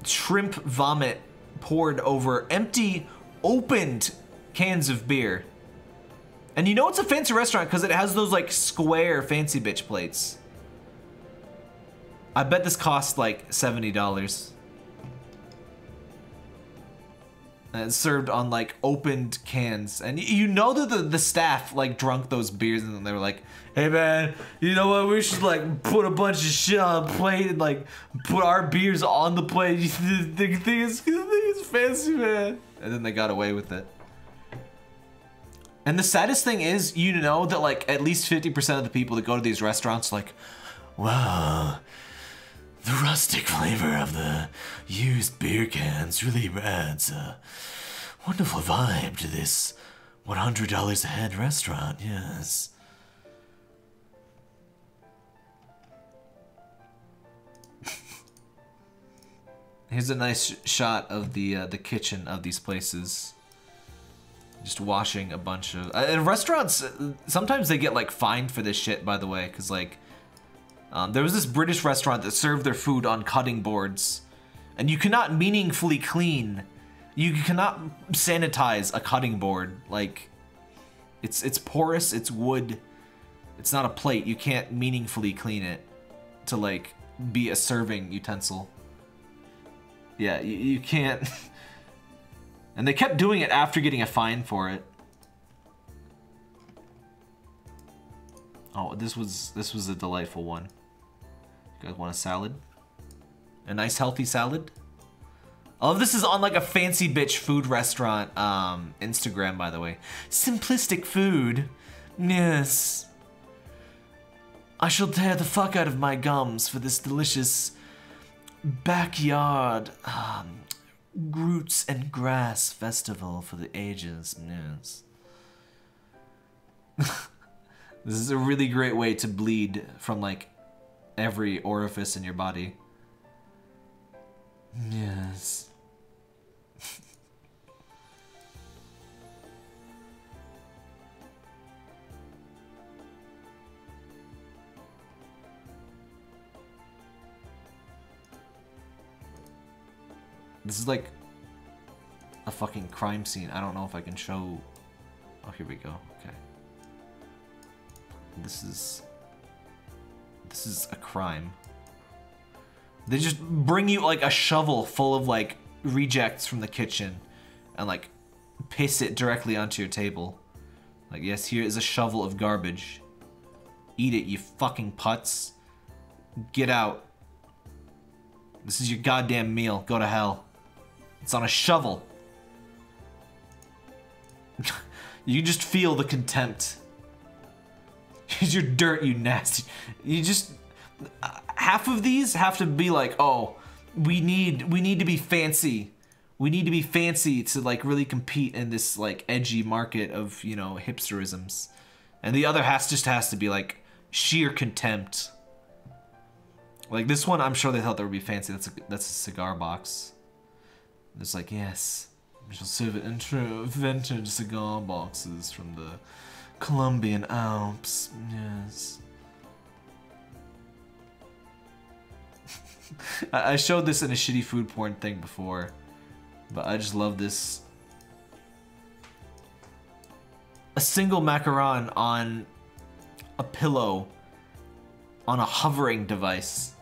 Shrimp vomit poured over empty, opened cans of beer. And you know it's a fancy restaurant because it has those like square fancy bitch plates. I bet this cost like $70. And it's served on like opened cans, and you know that the staff like drunk those beers, and they were like, "Hey man, you know what? We should like put a bunch of shit on a plate and like put our beers on the plate. The thing is fancy, man." And then they got away with it. And the saddest thing is, you know that like at least 50% of the people that go to these restaurants like, wow, the rustic flavor of the used beer cans really adds a wonderful vibe to this $100 a head restaurant, yes. Here's a nice shot of the kitchen of these places. Just washing a bunch of... and restaurants, sometimes they get like fined for this shit, by the way, because like... there was this British restaurant that served their food on cutting boards, and you cannot meaningfully clean. You cannot sanitize a cutting board. Like, it's porous, it's wood. It's not a plate. You can't meaningfully clean it to like be a serving utensil. Yeah, you can't. And they kept doing it after getting a fine for it. Oh, this was a delightful one. You guys want a salad? A nice healthy salad? Oh, this is on like a fancy bitch food restaurant Instagram, by the way. Simplistic food. Yes. I shall tear the fuck out of my gums for this delicious backyard roots and grass festival for the ages. Yes. This is a really great way to bleed from like every orifice in your body. Yes. This is like a fucking crime scene. I don't know if I can show... Oh, here we go. Okay. This is a crime. They just bring you like a shovel full of like rejects from the kitchen and like piss it directly onto your table. Like, yes, here is a shovel of garbage. Eat it, you fucking putz. Get out. This is your goddamn meal. Go to hell. It's on a shovel. You just feel the contempt. Here's your dirt, you nasty. You just... half of these have to be like, oh, we need to be fancy. We need to be fancy to like really compete in this like edgy market of, you know, hipsterisms. And the other has to be like sheer contempt. Like this one, I'm sure they thought that would be fancy. That's a cigar box. It's like, yes, we shall serve it in true vintage cigar boxes from the Colombian Alps, yes. I showed this in a shitty food porn thing before, but I just love this. A single macaron on a pillow on a hovering device.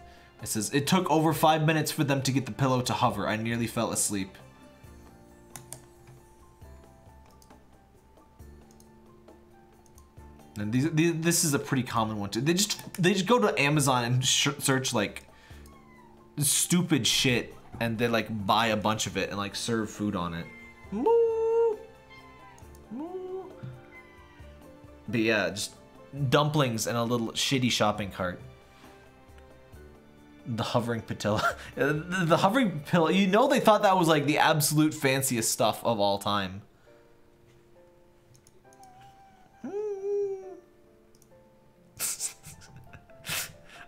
It says, it took over 5 minutes for them to get the pillow to hover. I nearly fell asleep. And this is a pretty common one too. They just go to Amazon and search like stupid shit, and they like buy a bunch of it and like serve food on it. Moo! Moo! But yeah, just dumplings and a little shitty shopping cart. The hovering patilla. The hovering pillow. You know they thought that was like the absolute fanciest stuff of all time.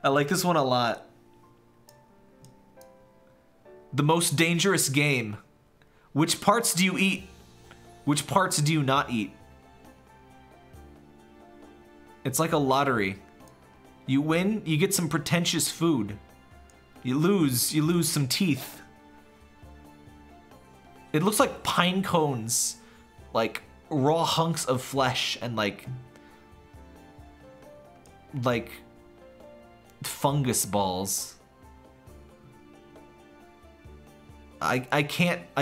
I like this one a lot. The most dangerous game. Which parts do you eat? Which parts do you not eat? It's like a lottery. You win, you get some pretentious food. You lose some teeth. It looks like pine cones. Like raw hunks of flesh and like fungus balls. I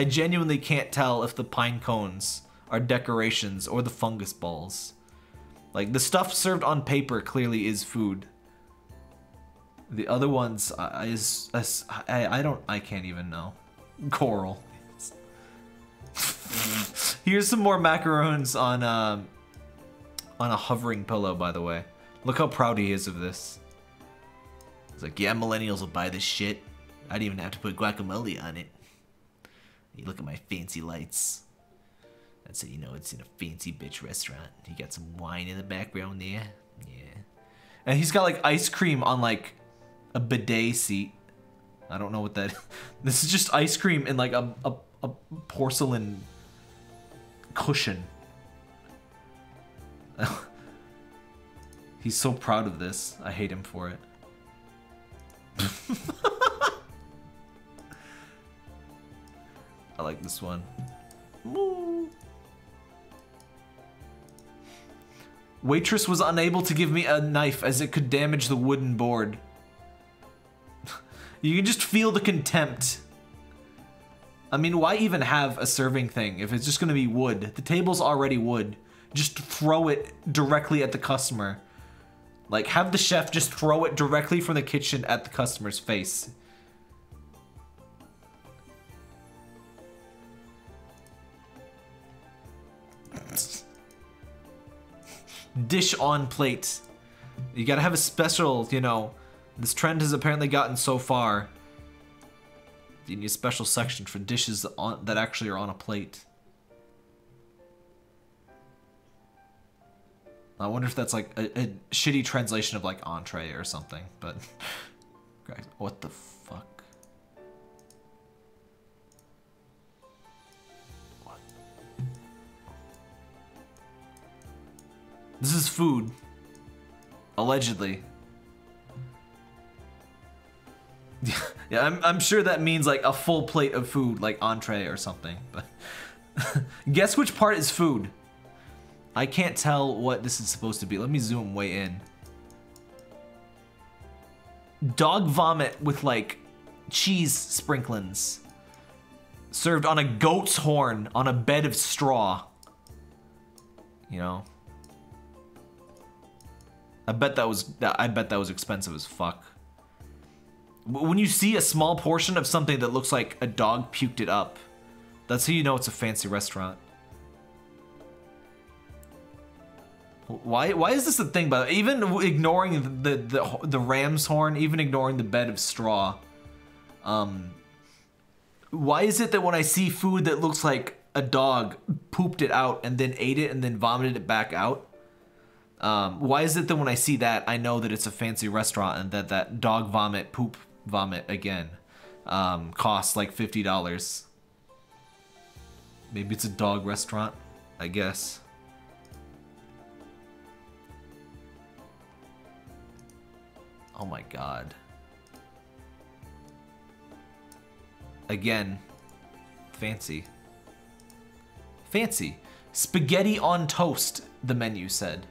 genuinely can't tell if the pine cones are decorations or the fungus balls. Like the stuff served on paper clearly is food. The other ones I can't even know. Coral. Here's some more macarons on a hovering pillow, by the way. Look how proud he is of this. It's like, yeah, millennials will buy this shit. I didn't even have to put guacamole on it. You look at my fancy lights. That's how you know it's in a fancy bitch restaurant. You got some wine in the background there. Yeah. And he's got like ice cream on like a bidet seat. I don't know what that is. This is just ice cream in like a porcelain cushion. He's so proud of this. I hate him for it. I like this one. Woo. Waitress was unable to give me a knife as it could damage the wooden board. You can just feel the contempt. I mean, why even have a serving thing if it's just gonna be wood? The table's already wood. Just throw it directly at the customer. Like, have the chef just throw it directly from the kitchen at the customer's face. Dish on plate. You gotta have a special, you know, this trend has apparently gotten so far. You need a special section for dishes that actually are on a plate. I wonder if that's like a shitty translation of like entree or something, but what the fuck? What? This is food. Allegedly. Yeah, I'm sure that means like a full plate of food, like entree or something, but guess which part is food? I can't tell what this is supposed to be. Let me zoom way in. Dog vomit with like cheese sprinklings. Served on a goat's horn on a bed of straw. You know? I bet that was expensive as fuck. When you see a small portion of something that looks like a dog puked it up, that's how you know it's a fancy restaurant. Why is this a thing? But even ignoring the ram's horn, even ignoring the bed of straw, why is it that when I see food that looks like a dog pooped it out and then ate it and then vomited it back out? Why is it that when I see that, I know that it's a fancy restaurant and that dog vomit, poop vomit again, costs like $50? Maybe it's a dog restaurant, I guess. Oh my god. Again. Fancy. Fancy. Spaghetti on toast, the menu said.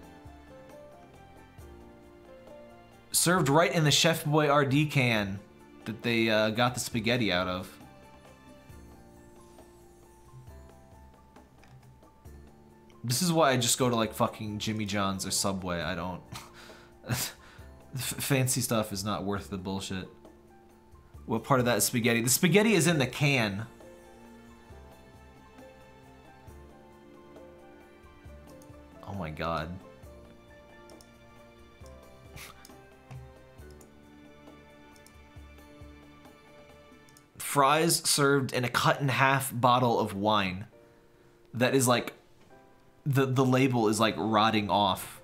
Served right in the Chef Boy RD can that they got the spaghetti out of. This is why I just go to like fucking Jimmy John's or Subway. I don't... Fancy stuff is not worth the bullshit. What part of that is spaghetti? The spaghetti is in the can. Oh my god. Fries served in a cut-in-half bottle of wine that is like... The label is like rotting off.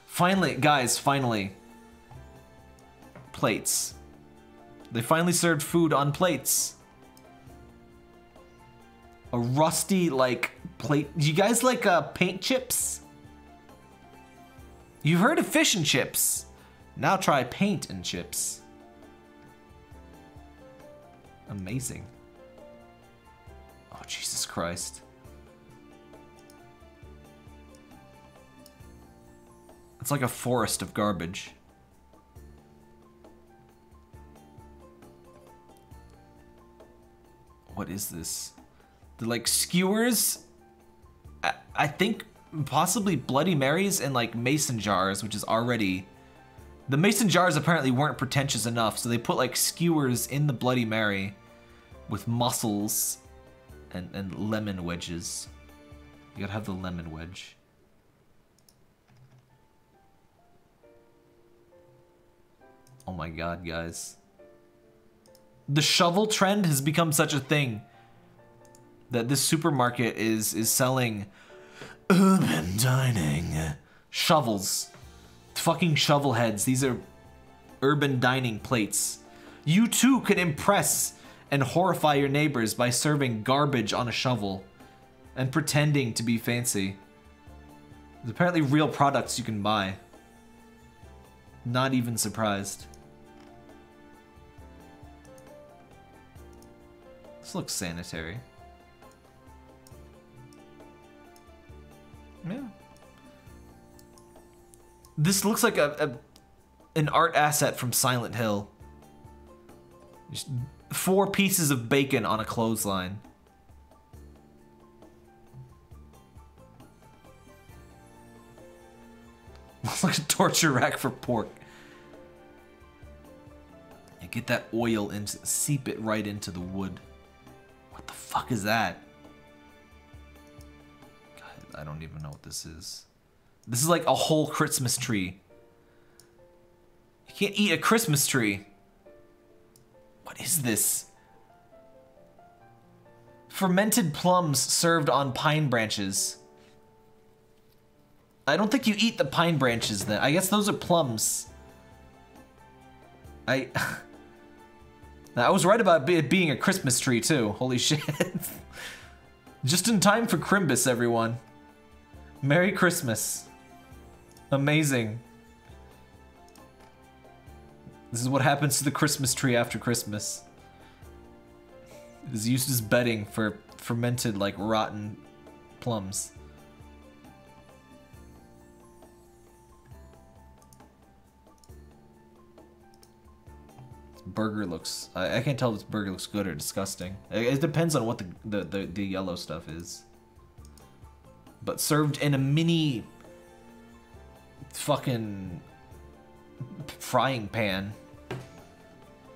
Finally, guys, finally. Plates. They finally served food on plates. A rusty, like, plate. Do you guys like paint chips? You've heard of fish and chips. Now try paint and chips. Amazing. Oh, Jesus Christ. It's like a forest of garbage. What is this? They're like skewers. I think possibly Bloody Marys and like mason jars, which is already... The mason jars apparently weren't pretentious enough, so they put like skewers in the Bloody Mary with mussels and lemon wedges. You gotta have the lemon wedge. Oh my god, guys. The shovel trend has become such a thing that this supermarket is selling urban dining shovels. Fucking shovel heads. These are urban dining plates. You too can impress and horrify your neighbors by serving garbage on a shovel and pretending to be fancy. There's apparently real products you can buy. Not even surprised. This looks sanitary. Yeah. This looks like an art asset from Silent Hill. Just 4 pieces of bacon on a clothesline. Looks like a torture rack for pork. You get that oil and seep it right into the wood. What the fuck is that? God, I don't even know what this is. This is like a whole Christmas tree. You can't eat a Christmas tree. What is this? Fermented plums served on pine branches. I don't think you eat the pine branches then. I guess those are plums. I was right about it being a Christmas tree too. Holy shit. Just in time for Crimbus, everyone. Merry Christmas. Amazing. This is what happens to the Christmas tree after Christmas. It is used as bedding for fermented, like, rotten plums. This burger looks... I can't tell if this burger looks good or disgusting. It depends on what the yellow stuff is. But served in a mini... fucking... frying pan.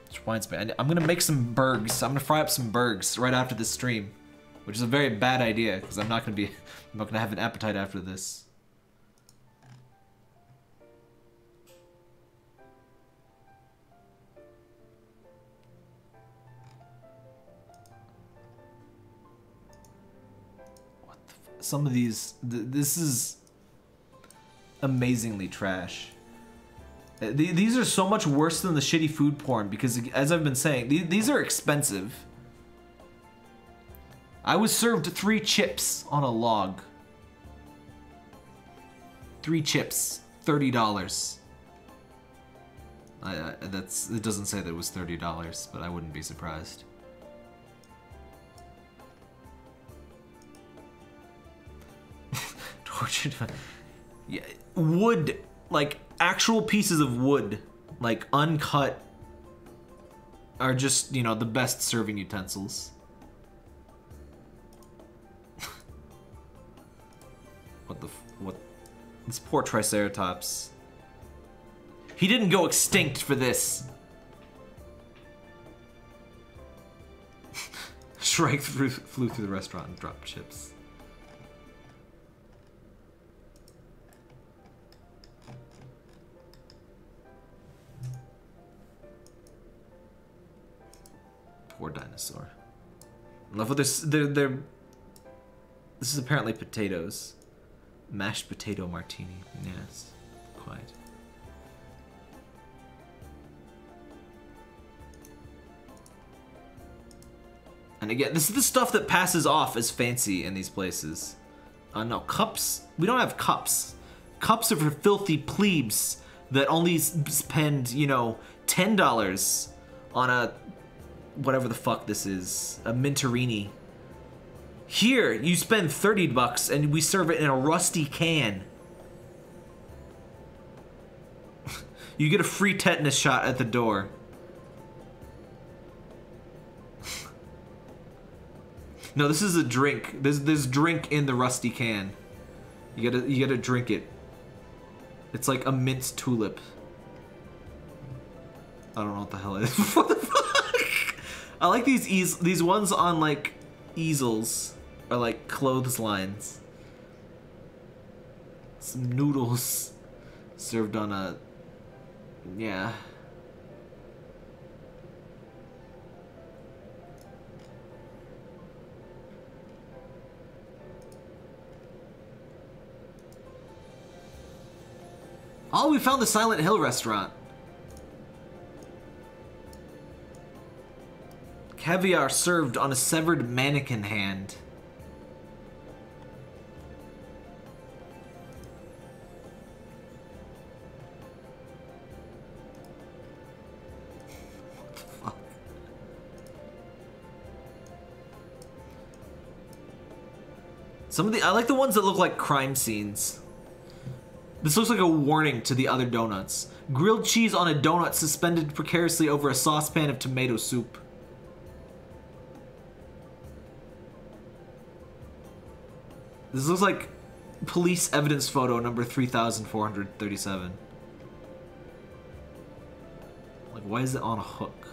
Which reminds me, I'm gonna make some burgers. I'm gonna fry up some burgers right after this stream, which is a very bad idea because I'm not gonna have an appetite after this. What the some of these, this is amazingly trash. These are so much worse than the shitty food porn because, as I've been saying, these are expensive. I was served 3 chips on a log. 3 chips, $30. It doesn't say that it was $30, but I wouldn't be surprised. Tortured. Yeah, wood, like actual pieces of wood, like uncut, are just, you know, the best serving utensils. What? This poor Triceratops. He didn't go extinct for this. Shrike flew through the restaurant and dropped chips. Poor dinosaur. I love what this. This is apparently potatoes. Mashed potato martini. Yes, quite. And again, this is the stuff that passes off as fancy in these places. No, cups. We don't have cups. Cups are for filthy plebes that only spend, you know, $10 on a whatever the fuck this is, a mintarini. Here, you spend $30 and we serve it in a rusty can. You get a free tetanus shot at the door. No, this is a drink. There's drink in the rusty can. You gotta drink it. It's like a minced tulip. I don't know what the hell it is. What the fuck? I like these ones on like easels or like clotheslines. Some noodles served on a, yeah. Oh, we found the Silent Hill restaurant. Caviar served on a severed mannequin hand. What the fuck? Some of the, I like the ones that look like crime scenes. This looks like a warning to the other donuts. Grilled cheese on a donut suspended precariously over a saucepan of tomato soup. This looks like police evidence photo number 3437. Like, why is it on a hook?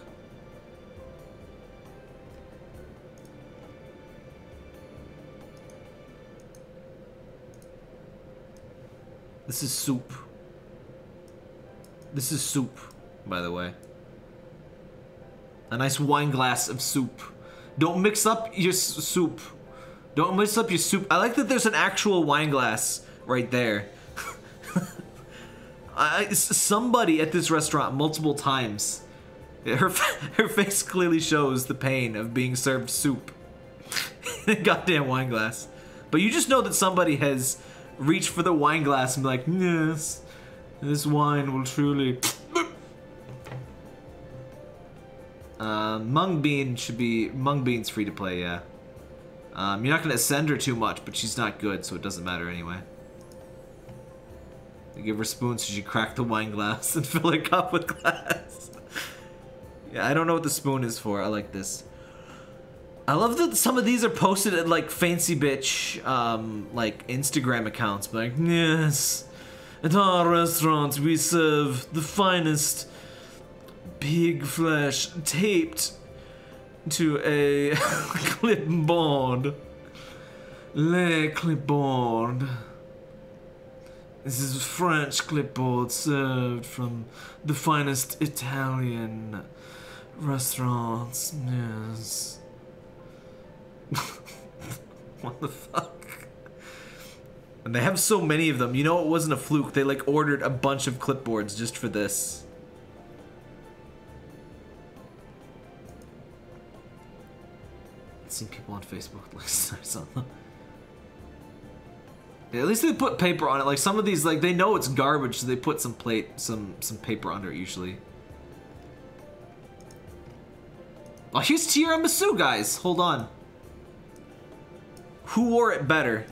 This is soup. This is soup, by the way. A nice wine glass of soup. Don't mix up your soup. Don't mix up your soup. I like that there's an actual wine glass right there. Somebody at this restaurant multiple times, her face clearly shows the pain of being served soup in a goddamn wine glass. But you just know that somebody has reached for the wine glass and be like, yes, this wine will truly... Mung Bean's free to play, yeah. You're not gonna ascend her too much, but she's not good, so it doesn't matter anyway. You give her spoon so she crack the wine glass and fill her cup with glass. Yeah, I don't know what the spoon is for. I like this. I love that some of these are posted at like fancy bitch, like Instagram accounts. Like, yes, at our restaurant we serve the finest pig flesh taped to a clipboard. Le clipboard. This is French clipboard served from the finest Italian restaurants. Yes. What the fuck? And they have so many of them. You know, it wasn't a fluke. They like ordered a bunch of clipboards just for this. seen people on Facebook lists or something. Yeah, at least they put paper on it. Like some of these, like they know it's garbage, so they put some paper under it usually. Oh, here's tiramisu, guys. Hold on. Who wore it better?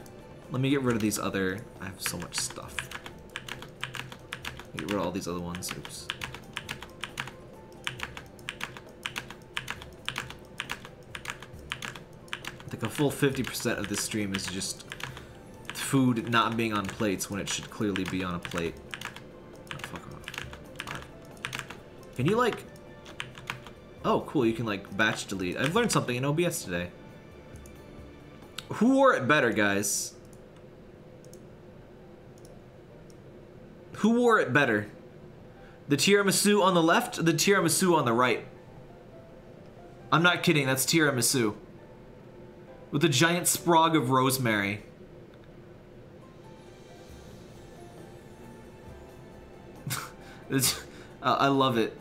Let me get rid of these other. I have so much stuff. Get rid of all these other ones. Oops. I think a full 50% of this stream is just food not being on plates when it should clearly be on a plate. Oh, fuck off. Right. Can you like... Oh, cool, you can like batch delete. I've learned something in OBS today. Who wore it better, guys? Who wore it better? The tiramisu on the left or the tiramisu on the right? I'm not kidding, that's tiramisu. With a giant sprog of rosemary. I love it.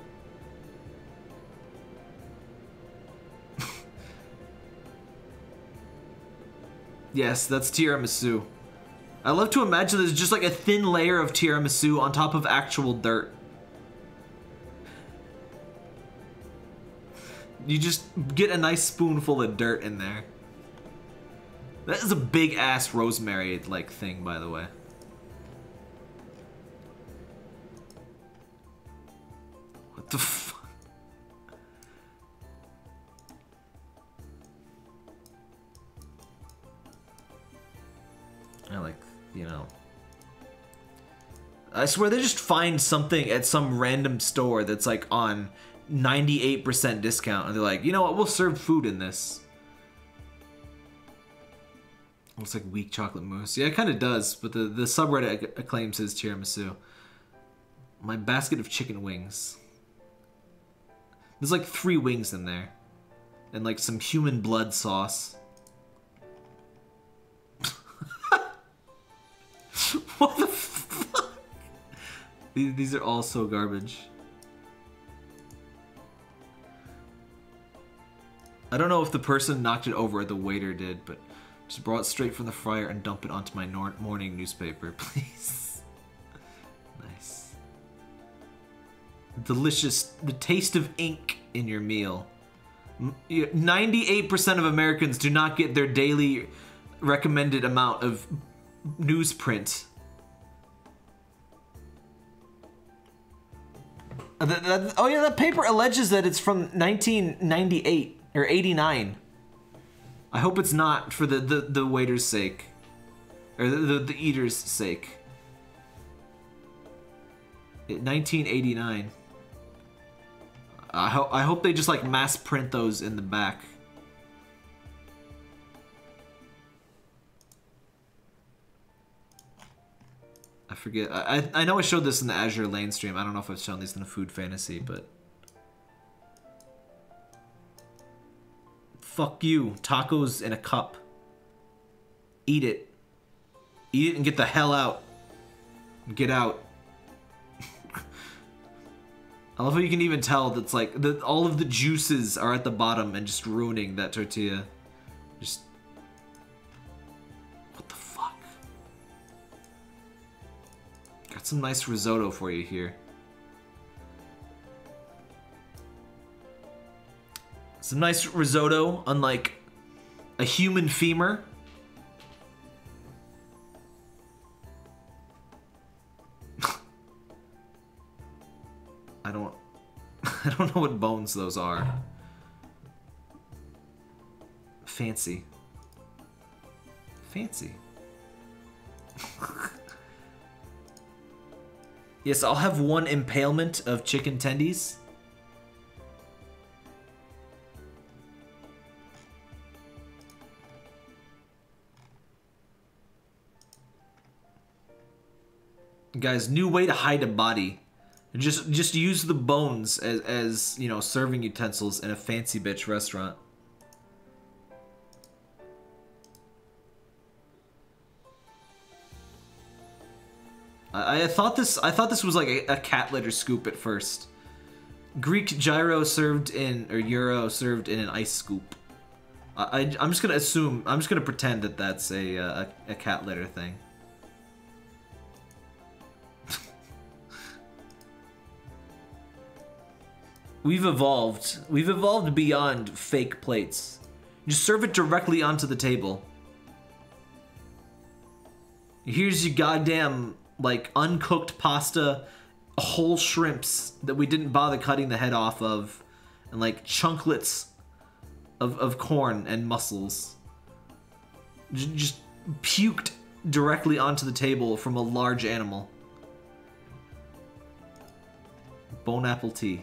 Yes, that's tiramisu. I love to imagine there's just like a thin layer of tiramisu on top of actual dirt. You just get a nice spoonful of dirt in there. That is a big ass rosemary like thing, by the way. What the fuck? I like, you know. I swear they just find something at some random store that's like on 98% discount and they're like, you know what, we'll serve food in this. Looks like weak chocolate mousse. Yeah, it kind of does, but the subreddit claims his tiramisu. My basket of chicken wings. There's like 3 wings in there. And like some human blood sauce. What the fuck? These are all so garbage. I don't know if the person knocked it over or the waiter did, but just brought it straight from the fryer and dump it onto my morning newspaper, please. Nice. Delicious. The taste of ink in your meal. 98% of Americans do not get their daily recommended amount of newsprint. Oh yeah, that paper alleges that it's from 1998 or 89. I hope it's not for the waiter's sake, or the eater's sake. 1989. I hope they just like mass print those in the back. I forget. I know I showed this in the Azure Lane stream. I don't know if I've shown these in a Food Fantasy, but... Fuck you. Tacos in a cup. Eat it. Eat it and get the hell out. Get out. I love how you can even tell that's like... all of the juices are at the bottom and just ruining that tortilla. Just... Got some nice risotto for you here. Some nice risotto, unlike a human femur. I don't know what bones those are. Fancy. Fancy. Yes, I'll have 1 impalement of chicken tendies. Guys, new way to hide a body. Just use the bones as you know, serving utensils in a fancy bitch restaurant. I thought this was like a cat litter scoop at first. Greek gyro served in, or gyro served in an ice scoop. I'm just gonna assume, I'm just gonna pretend that that's a cat litter thing. We've evolved beyond fake plates. Just serve it directly onto the table. Here's your goddamn, like, uncooked pasta, whole shrimps that we didn't bother cutting the head off of, and like chunklets of corn and mussels. Just puked directly onto the table from a large animal. Bone apple tea.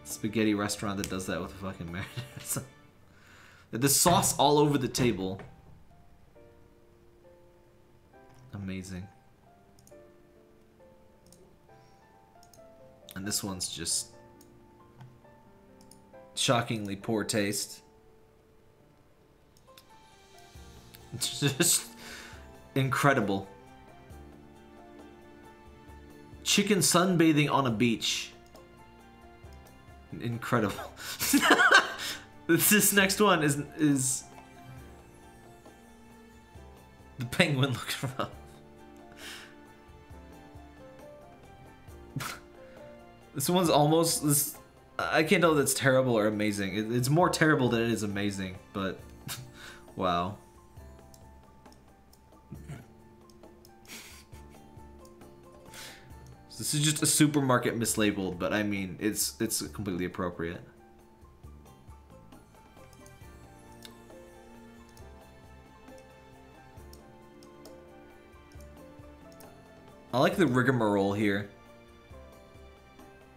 Spaghetti restaurant that does that with a fucking marinade. The sauce all over the table. Amazing. And this one's just shockingly poor taste. It's just incredible. Chicken sunbathing on a beach. Incredible. This next one is the penguin looking rough. This one's almost this. I can't tell if that's terrible or amazing. It's more terrible than it is amazing, but wow. This is just a supermarket mislabeled, but I mean, it's completely appropriate. I like the rigmarole here.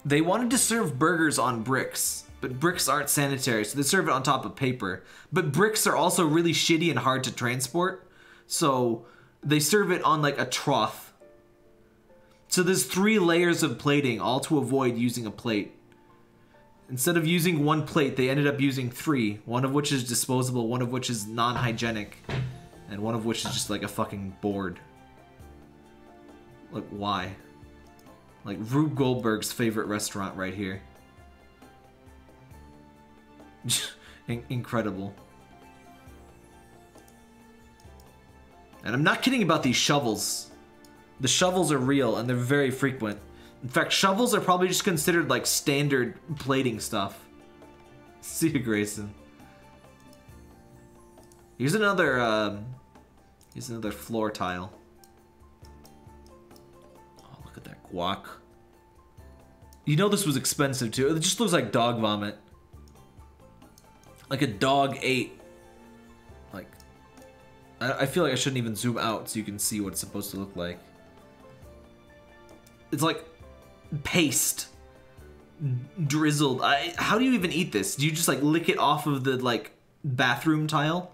They wanted to serve burgers on bricks, but bricks aren't sanitary, so they serve it on top of paper. But bricks are also really shitty and hard to transport, so they serve it on like a trough. So there's 3 layers of plating, all to avoid using a plate. Instead of using 1 plate, they ended up using 3, one of which is disposable, one of which is non-hygienic, and one of which is just like a fucking board. Like, why? Like, Rube Goldberg's favorite restaurant right here. Incredible. And I'm not kidding about these shovels. The shovels are real, and they're very frequent. In fact, shovels are probably just considered like standard plating stuff. See you, Grayson. Here's another floor tile. Oh, look at that guac. You know this was expensive too. It just looks like dog vomit. Like a dog ate. Like, I feel like I shouldn't even zoom out so you can see what it's supposed to look like. It's like paste drizzled. How do you even eat this? Do you just like lick it off of the like bathroom tile?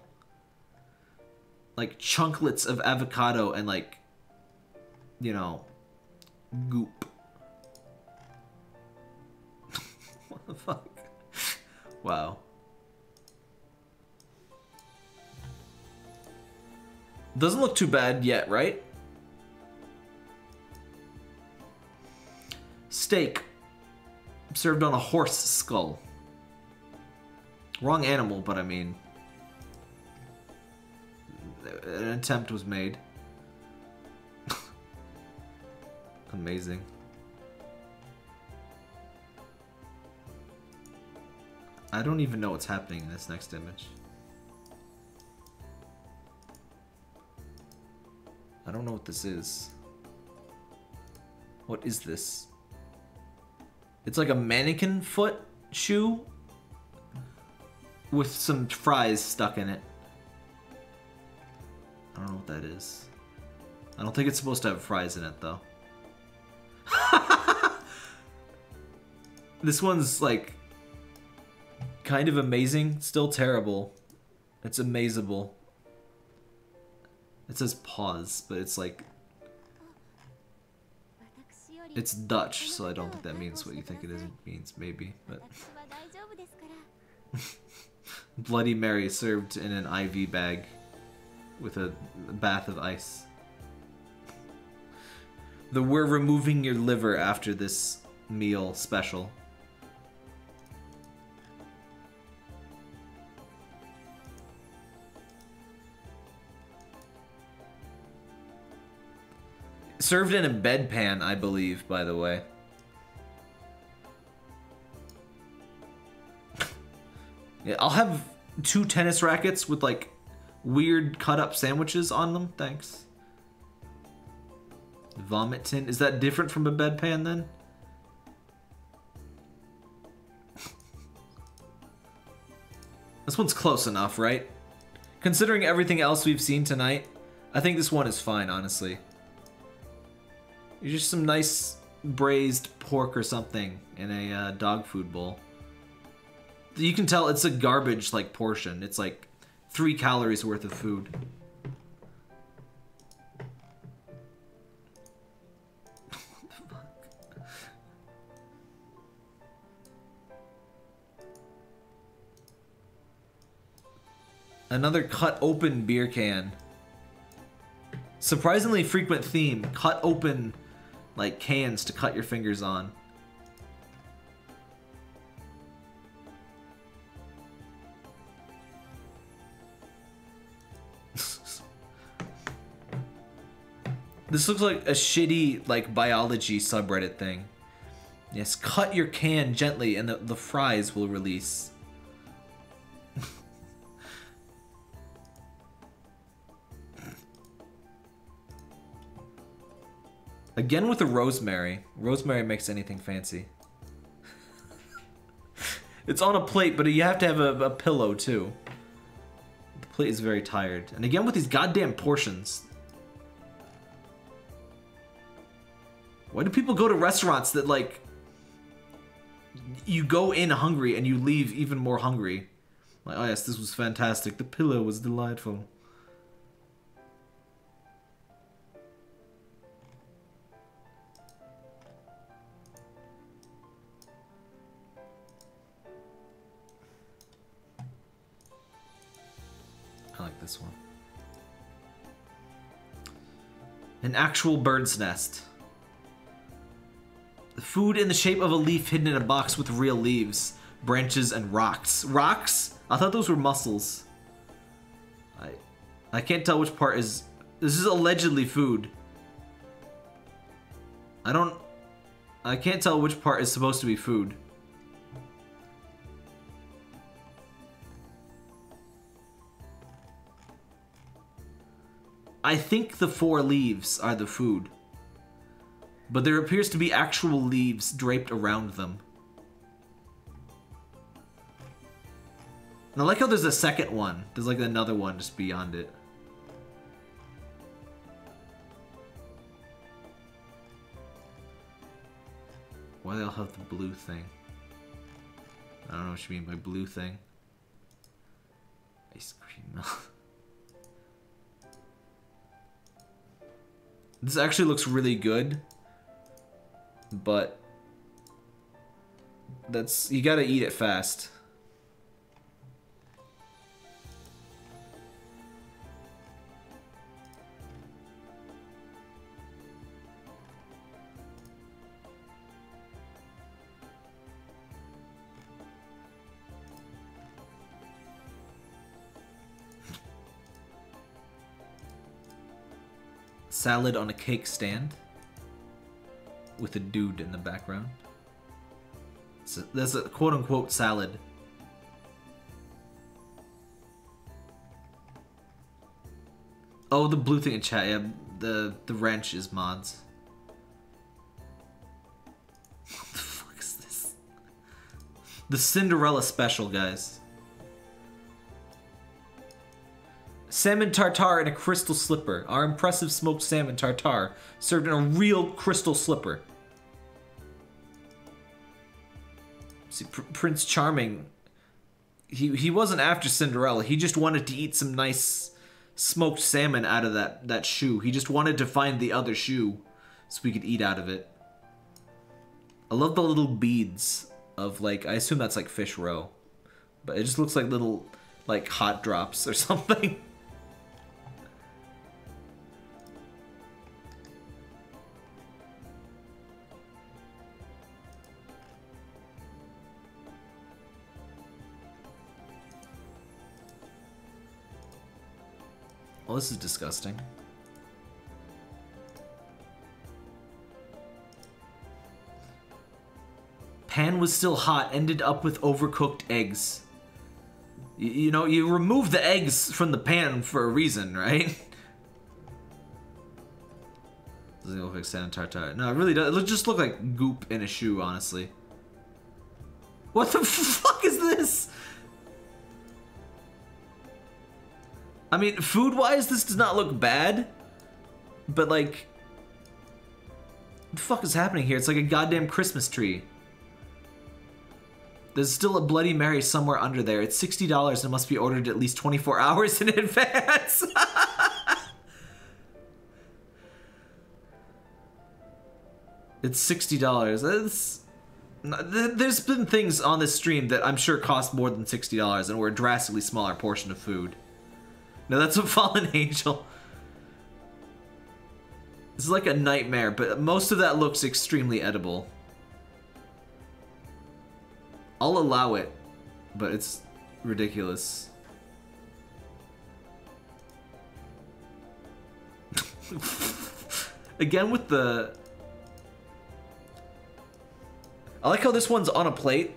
Like chunklets of avocado and like, you know, goop. What the fuck? Wow. Doesn't look too bad yet, right? Steak. Served on a horse skull. Wrong animal, but I mean... an attempt was made. Amazing. I don't even know what's happening in this next image. I don't know what this is. What is this? It's like a mannequin foot shoe with some fries stuck in it. I don't know what that is. I don't think it's supposed to have fries in it, though. This one's, like, kind of amazing. Still terrible. It's amazable. It says pause, but it's like... it's Dutch, so I don't think that means what you think it is. It means maybe, but... Bloody Mary served in an IV bag with a bath of ice. The "we're removing your liver after this meal" special. Served in a bedpan, I believe, by the way. Yeah, I'll have 2 tennis rackets with, like, weird cut-up sandwiches on them. Thanks. Vomit tin. Is that different from a bedpan, then? This one's close enough, right? Considering everything else we've seen tonight, I think this one is fine, honestly. Just some nice braised pork or something in a dog food bowl. You can tell it's a garbage like portion. It's like 3 calories worth of food. Another cut open beer can. Surprisingly frequent theme. Cut open like cans to cut your fingers on. This looks like a shitty like biology subreddit thing. Yes, cut your can gently and the fries will release. Again with the rosemary. Rosemary makes anything fancy. It's on a plate, but you have to have a pillow too. The plate is very tired. And again with these goddamn portions. Why do people go to restaurants that, like, you go in hungry and you leave even more hungry? Like, oh yes, this was fantastic. The pillow was delightful. I like this one. An actual bird's nest. The food in the shape of a leaf hidden in a box with real leaves, branches, and rocks. Rocks? I thought those were mussels. I can't tell which part is... This is allegedly food. I can't tell which part is supposed to be food. I think the 4 leaves are the food. But there appears to be actual leaves draped around them. And I like how there's a second one. There's like another one just beyond it. Why they all have the blue thing? I don't know what you mean by blue thing. Ice cream milk. This actually looks really good. But that's, you gotta eat it fast. Salad on a cake stand. With a dude in the background. So there's a quote-unquote salad. Oh, the blue thing in chat, yeah. The wrench is mods. What the fuck is this? The Cinderella special, guys. Salmon tartare in a crystal slipper. Our impressive smoked salmon tartare served in a real crystal slipper. See, Prince Charming, he wasn't after Cinderella. He just wanted to eat some nice smoked salmon out of that shoe. He just wanted to find the other shoe so we could eat out of it. I love the little beads of, like, I assume that's like fish roe. But it just looks like little, like, hot drops or something. Well, this is disgusting. Pan was still hot, ended up with overcooked eggs. You know, you remove the eggs from the pan for a reason, right? Doesn't look like salmon tartare. No, it really does. It just look like goop in a shoe, honestly. What the fuck is this? I mean, food-wise, this does not look bad. But, like... What the fuck is happening here? It's like a goddamn Christmas tree. There's still a Bloody Mary somewhere under there. It's $60 and it must be ordered at least 24 hours in advance. It's $60. There's been things on this stream that I'm sure cost more than $60 and were a drastically smaller portion of food. No, that's a fallen angel. This is like a nightmare, but most of that looks extremely edible. I'll allow it, but it's ridiculous. Again with the... I like how this one's on a plate.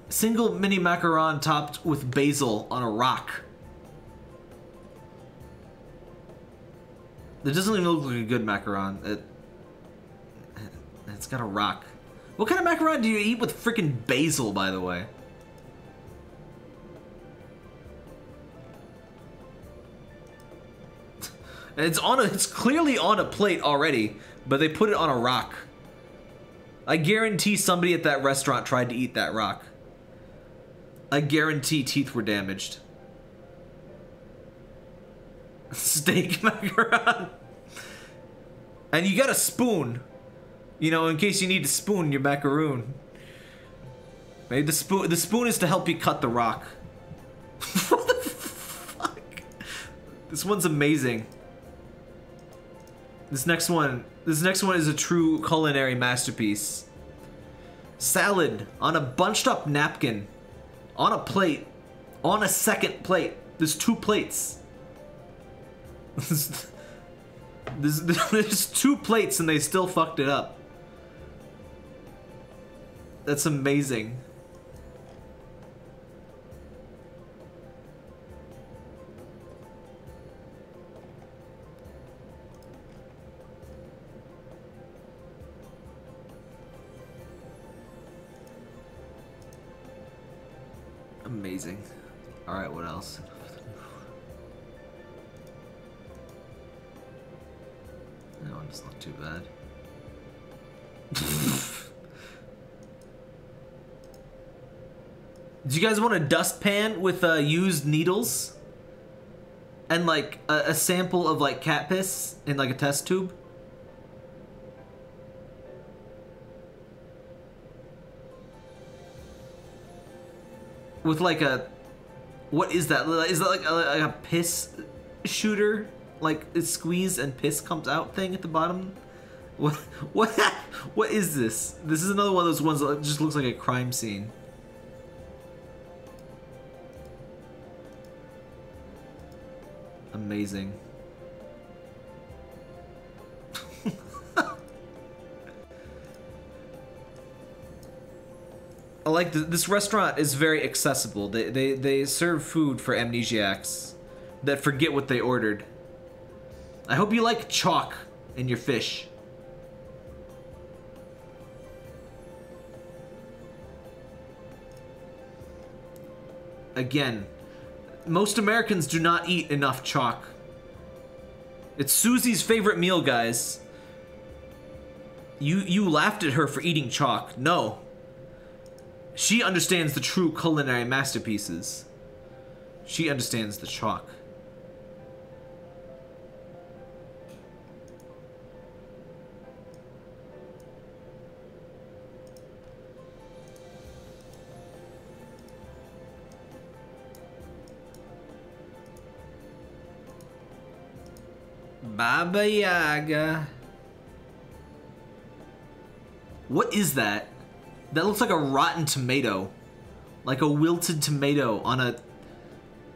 Single mini macaron topped with basil on a rock. It doesn't even look like a good macaron. It's got a rock. What kind of macaron do you eat with freaking basil, by the way? It's clearly on a plate already, but they put it on a rock. I guarantee somebody at that restaurant tried to eat that rock. I guarantee teeth were damaged. Steak macaron. And you got a spoon. You know, in case you need to spoon your macaroon. Maybe the spoon is to help you cut the rock. What the fuck? This one's amazing. This next one is a true culinary masterpiece. Salad on a bunched up napkin. On a plate. On a second plate. There's 2 plates. There's 2 plates and they still fucked it up. That's amazing. Amazing. Alright, what else? No, it's not too bad. Do you guys want a dustpan with used needles? And like a sample of like cat piss in like a test tube? With like a... What is that? Is that like a piss shooter? Like it's squeezed and piss comes out thing at the bottom? What is this? This is another one of those ones that just looks like a crime scene. Amazing. I like this restaurant is very accessible. They serve food for amnesiacs that forget what they ordered. I hope you like chalk in your fish. Again, most Americans do not eat enough chalk. It's Susie's favorite meal, guys. You laughed at her for eating chalk. No. She understands the true culinary masterpieces. She understands the chalk. Baba Yaga. What is that? That looks like a rotten tomato. Like a wilted tomato on a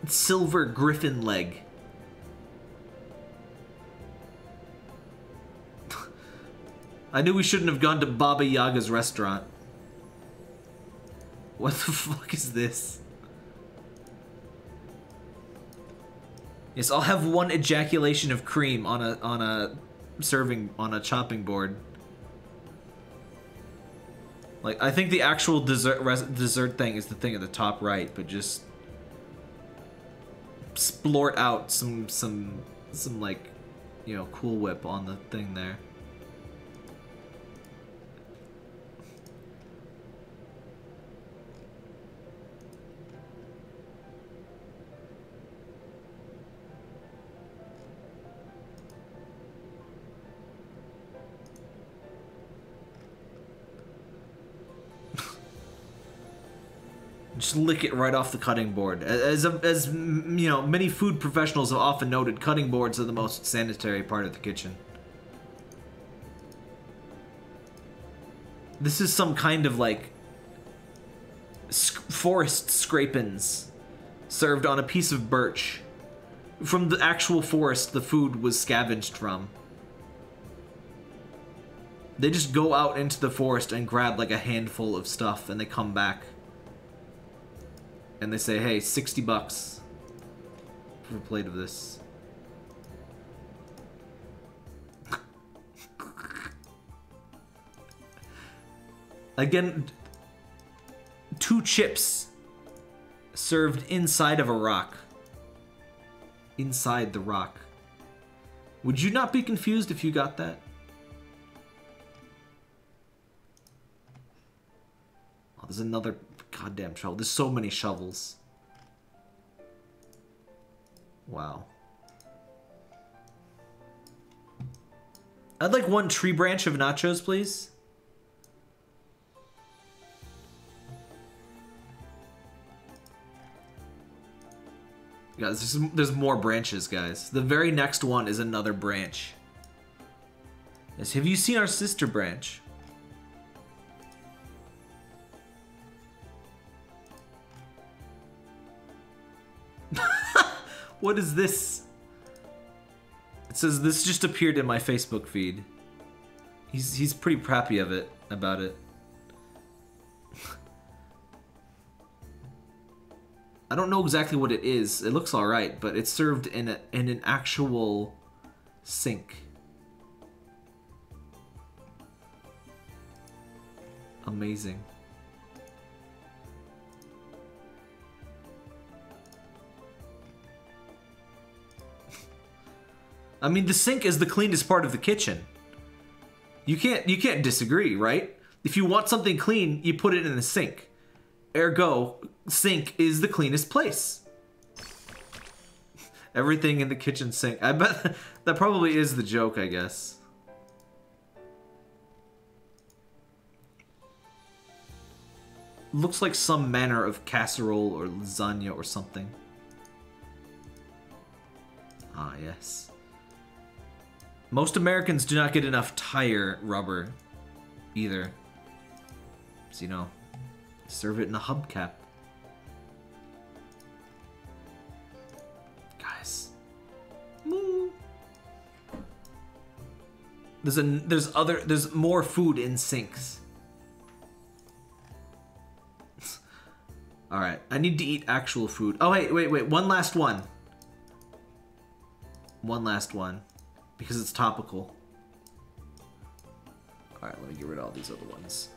silver griffin leg. I knew we shouldn't have gone to Baba Yaga's restaurant. What the fuck is this? Yes, I'll have one ejaculation of cream on a chopping board. Like, I think the actual dessert thing is the thing at the top right, but just splort out some like, you know, Cool Whip on the thing there. Just lick it right off the cutting board. As you know, many food professionals have often noted, cutting boards are the most sanitary part of the kitchen. This is some kind of like forest scrapings served on a piece of birch from the actual forest the food was scavenged from. They just go out into the forest and grab like a handful of stuff and they come back. And they say, hey, 60 bucks for a plate of this. Again, 2 chips served inside of a rock. Inside the rock. Would you not be confused if you got that? Oh, there's another goddamn shovel. There's so many shovels. Wow. I'd like 1 tree branch of nachos, please. Guys, there's more branches, guys. The very next one is another branch. Yes, have you seen our sister branch? What is this? It says this just appeared in my Facebook feed. He's pretty happy about it. I don't know exactly what it is. It looks alright, but it's served in an actual sink. Amazing. I mean, the sink is the cleanest part of the kitchen. You can't disagree, right? If you want something clean, you put it in the sink. Ergo, sink is the cleanest place. Everything in the kitchen sink. I bet that probably is the joke, I guess. Looks like some manner of casserole or lasagna or something. Ah, yes. Most Americans do not get enough tire rubber either. So, you know, serve it in a hubcap. Guys. There's more food in sinks. Alright, I need to eat actual food. Oh, wait, one last one. One last one. Because it's topical. Alright, let me get rid of all these other ones.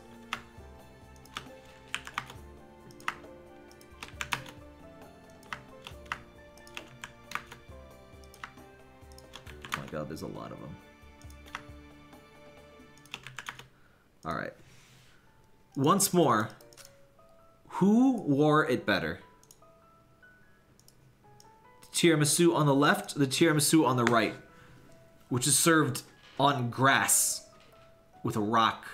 Oh my god, there's a lot of them. Alright. Once more. Who wore it better? The tiramisu on the left, the tiramisu on the right. Which is served on grass with a rock.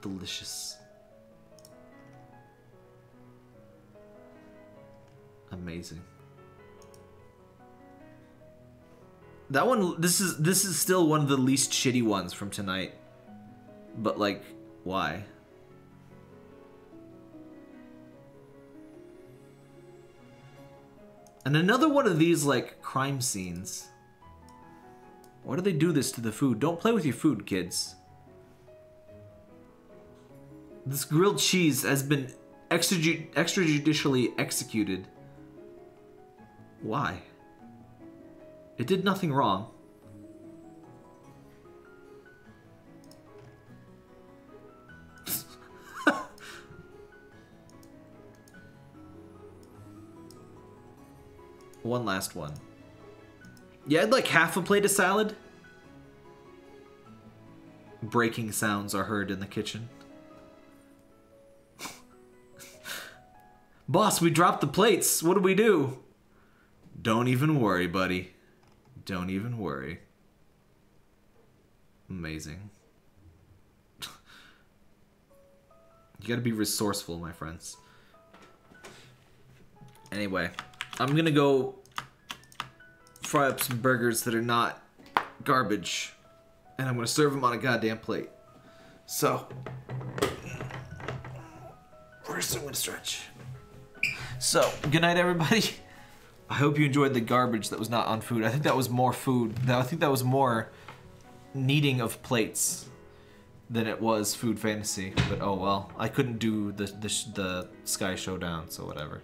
Delicious. Amazing. That one, this is still one of the least shitty ones from tonight. But like, why? And another one of these, like, crime scenes. Why do they do this to the food? Don't play with your food, kids. This grilled cheese has been extrajudicially executed. Why? It did nothing wrong. One last one. Yeah, I'd like half a plate of salad. Breaking sounds are heard in the kitchen. Boss, we dropped the plates. What do we do? Don't even worry, buddy. Don't even worry. Amazing. You gotta be resourceful, my friends. Anyway, I'm gonna go fry up some burgers that are not garbage. And I'm gonna serve them on a goddamn plate. So, first I'm gonna stretch. So, good night, everybody. I hope you enjoyed the garbage that was not on food. I think that was more food. I think that was more needing of plates than it was food fantasy. But oh well, I couldn't do the Sky Showdown, so whatever.